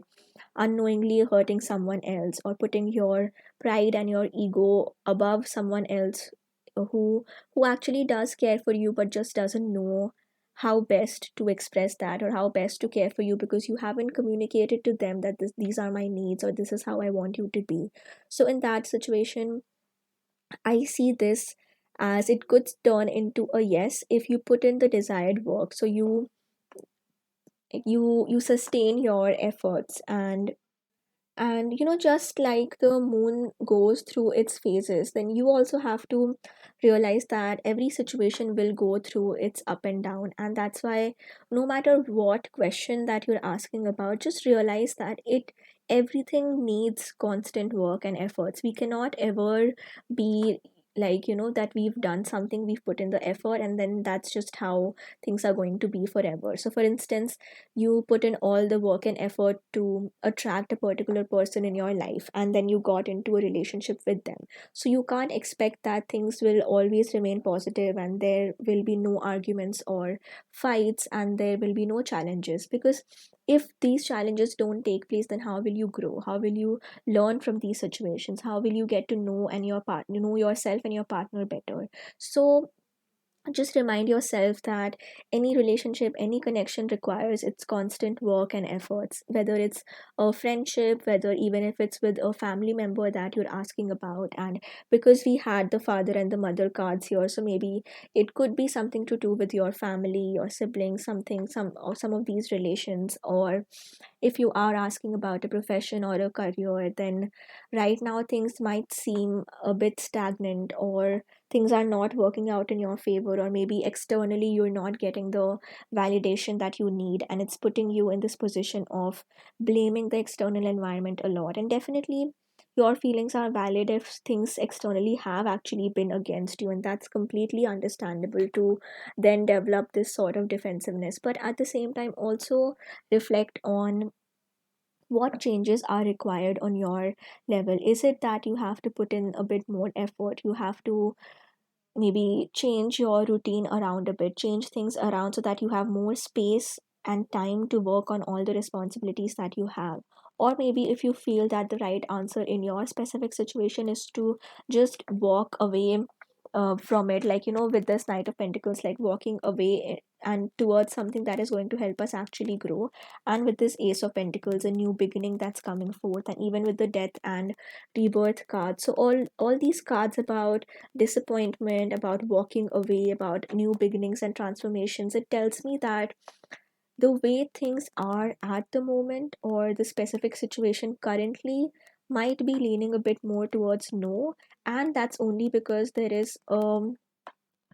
unknowingly hurting someone else, or putting your pride and your ego above someone else who actually does care for you but just doesn't know how best to express that, or how best to care for you, because you haven't communicated to them that these are my needs, or this is how I want you to be. So in that situation, I see this as it could turn into a yes if you put in the desired work. So you sustain your efforts. And just like the moon goes through its phases, then you also have to realize that every situation will go through its up and down. And that's why, no matter what question that you're asking about, just realize that everything needs constant work and efforts. We cannot ever be like, that we've done something, we've put in the effort, and then that's just how things are going to be forever. So for instance, you put in all the work and effort to attract a particular person in your life, and then you got into a relationship with them. So you can't expect that things will always remain positive and there will be no arguments or fights and there will be no challenges, because if these challenges don't take place, then how will you grow? How will you learn from these situations? How will you get to know and your partner, know yourself and your partner better? So just remind yourself that any relationship, any connection requires its constant work and efforts, whether it's a friendship, whether even if it's with a family member that you're asking about. And because we had the father and the mother cards here, so maybe it could be something to do with your family, your siblings, something, some of these relations. Or if you are asking about a profession or a career, then right now things might seem a bit stagnant, or things are not working out in your favor, or maybe externally you're not getting the validation that you need, and it's putting you in this position of blaming the external environment a lot. And definitely your feelings are valid if things externally have actually been against you, and that's completely understandable to then develop this sort of defensiveness. But at the same time, also reflect on what changes are required on your level. Is it that you have to put in a bit more effort, you have to maybe change your routine around a bit, change things around so that you have more space and time to work on all the responsibilities that you have? Or maybe if you feel that the right answer in your specific situation is to just walk away from it, like, with this Knight of Pentacles, like walking away and towards something that is going to help us actually grow. And with this Ace of Pentacles, a new beginning that's coming forth, and even with the Death and Rebirth cards. So all these cards about disappointment, about walking away, about new beginnings and transformations, it tells me that the way things are at the moment, or the specific situation currently, might be leaning a bit more towards no. And that's only because there is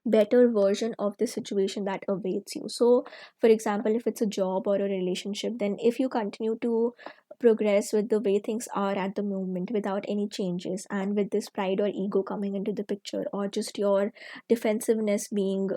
better version of the situation that awaits you. So for example, if it's a job or a relationship, then if you continue to progress with the way things are at the moment without any changes, and with this pride or ego coming into the picture, or just your defensiveness being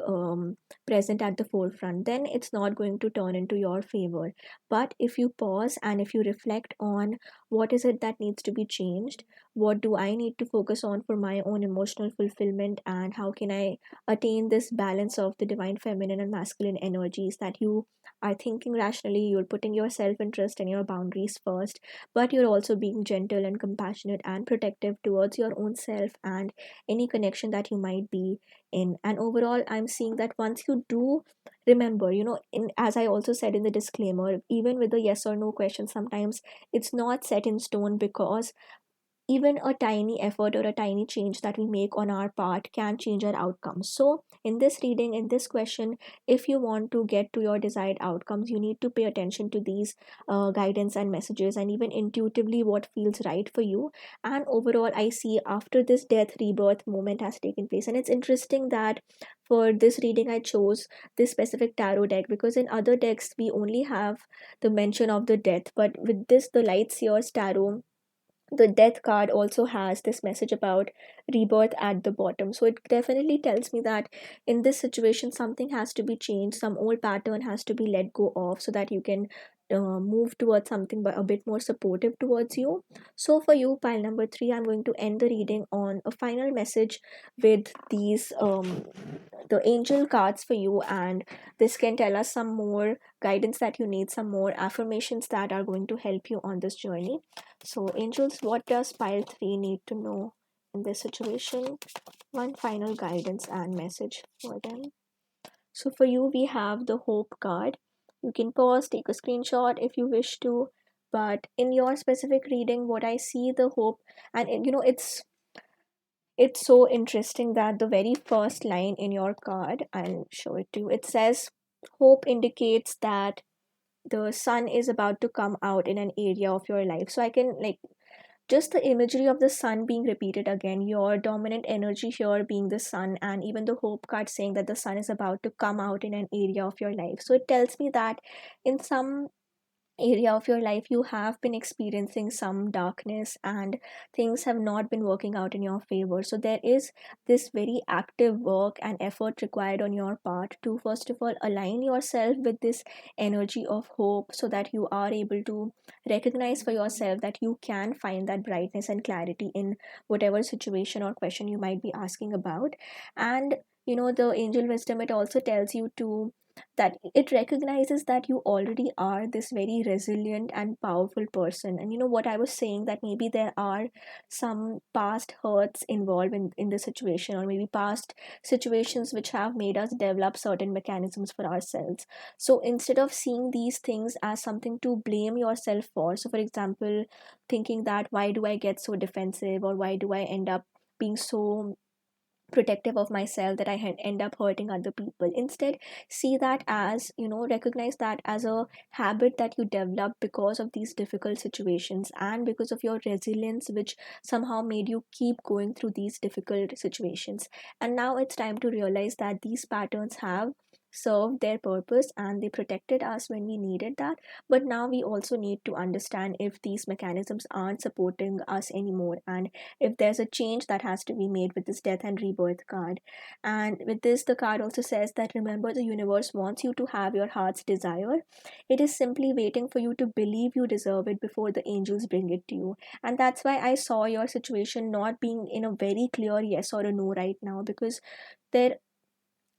present at the forefront, then it's not going to turn into your favor. But if you pause and if you reflect on what is it that needs to be changed, what do I need to focus on for my own emotional fulfillment, and how can I attain this balance of the divine feminine and masculine energies, that you are thinking rationally, you're putting your self interest and your boundaries first, but you're also being gentle and compassionate and protective towards your own self and any connection that you might be in. And overall, I'm seeing that once you do remember, as I also said in the disclaimer, even with the yes or no question, sometimes it's not set in stone, because even a tiny effort or a tiny change that we make on our part can change our outcomes. So in this reading, in this question, if you want to get to your desired outcomes, you need to pay attention to these guidance and messages, and even intuitively what feels right for you. And overall, I see after this death rebirth moment has taken place. And it's interesting that for this reading I chose this specific tarot deck, because in other decks we only have the mention of the death, but with this, the Light Seers tarot, the death card also has this message about rebirth at the bottom. So it definitely tells me that in this situation something has to be changed, some old pattern has to be let go of, so that you can move towards something but a bit more supportive towards you. So for you, pile number 3, I'm going to end the reading on a final message with these the angel cards for you, and this can tell us some more guidance that you need, some more affirmations that are going to help you on this journey. So, angels, what does pile 3 need to know in this situation? One final guidance and message for them. So, for you, we have the hope card. You can pause, take a screenshot if you wish to. But in your specific reading, what I see, the hope, and it's so interesting that the very first line in your card, I'll show it to you. It says, hope indicates that the sun is about to come out in an area of your life. So I can, like, just the imagery of the sun being repeated again, your dominant energy here being the sun, and even the hope card saying that the sun is about to come out in an area of your life. So it tells me that in some area of your life you have been experiencing some darkness, and things have not been working out in your favor. So there is this very active work and effort required on your part to first of all align yourself with this energy of hope, so that you are able to recognize for yourself that you can find that brightness and clarity in whatever situation or question you might be asking about. And the angel wisdom, it also tells you to that it recognizes that you already are this very resilient and powerful person. And what I was saying, that maybe there are some past hurts involved in the situation, or maybe past situations which have made us develop certain mechanisms for ourselves. So instead of seeing these things as something to blame yourself for, so for example, thinking that why do I get so defensive, or why do I end up being so protective of myself that end up hurting other people. Instead, see that as, recognize that as a habit that you develop because of these difficult situations and because of your resilience, which somehow made you keep going through these difficult situations. And now it's time to realize that these patterns have served their purpose and they protected us when we needed that. But now we also need to understand if these mechanisms aren't supporting us anymore, and if there's a change that has to be made with this death and rebirth card. And with this, the card also says that remember, the universe wants you to have your heart's desire. It is simply waiting for you to believe you deserve it before the angels bring it to you. And that's why I saw your situation not being in a very clear yes or a no right now, because there,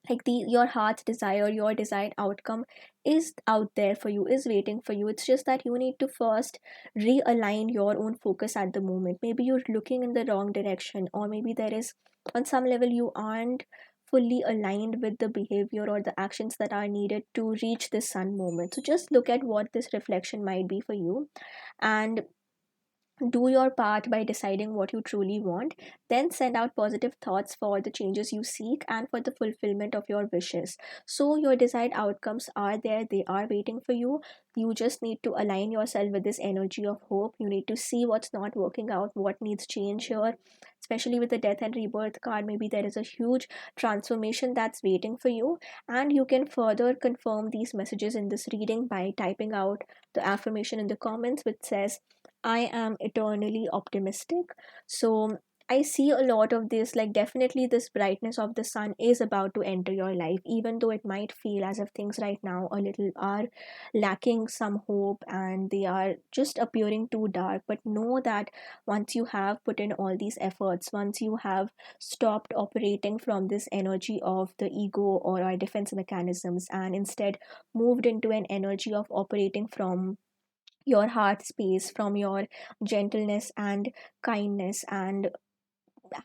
like, the your heart's desire, your desired outcome is out there for you, is waiting for you. It's just that you need to first realign your own focus at the moment. Maybe you're looking in the wrong direction, or maybe there is, on some level, you aren't fully aligned with the behavior or the actions that are needed to reach this sun moment. So just look at what this reflection might be for you, and do your part by deciding what you truly want. Then send out positive thoughts for the changes you seek and for the fulfillment of your wishes. So, your desired outcomes are there, they are waiting for you. You just need to align yourself with this energy of hope. You need to see what's not working out, what needs change here. Especially with the death and rebirth card, maybe there is a huge transformation that's waiting for you, and you can further confirm these messages in this reading by typing out the affirmation in the comments, which says, I am eternally optimistic. So I see a lot of this, like, definitely this brightness of the sun is about to enter your life, even though it might feel as if things right now a little are lacking some hope and they are just appearing too dark. But know that once you have put in all these efforts, once you have stopped operating from this energy of the ego or our defense mechanisms and instead moved into an energy of operating from your heart space, from your gentleness and kindness, and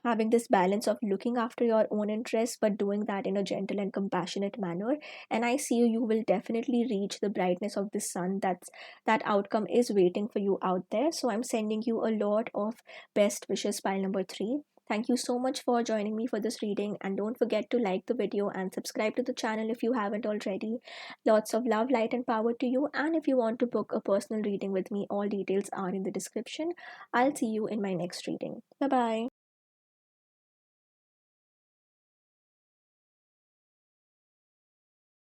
having this balance of looking after your own interests but doing that in a gentle and compassionate manner. And I see you will definitely reach the brightness of the sun. That outcome is waiting for you out there. So I'm sending you a lot of best wishes, pile number 3. Thank you so much for joining me for this reading, and don't forget to like the video and subscribe to the channel if you haven't already. Lots of love, light, and power to you. And if you want to book a personal reading with me, all details are in the description. I'll see you in my next reading. Bye bye.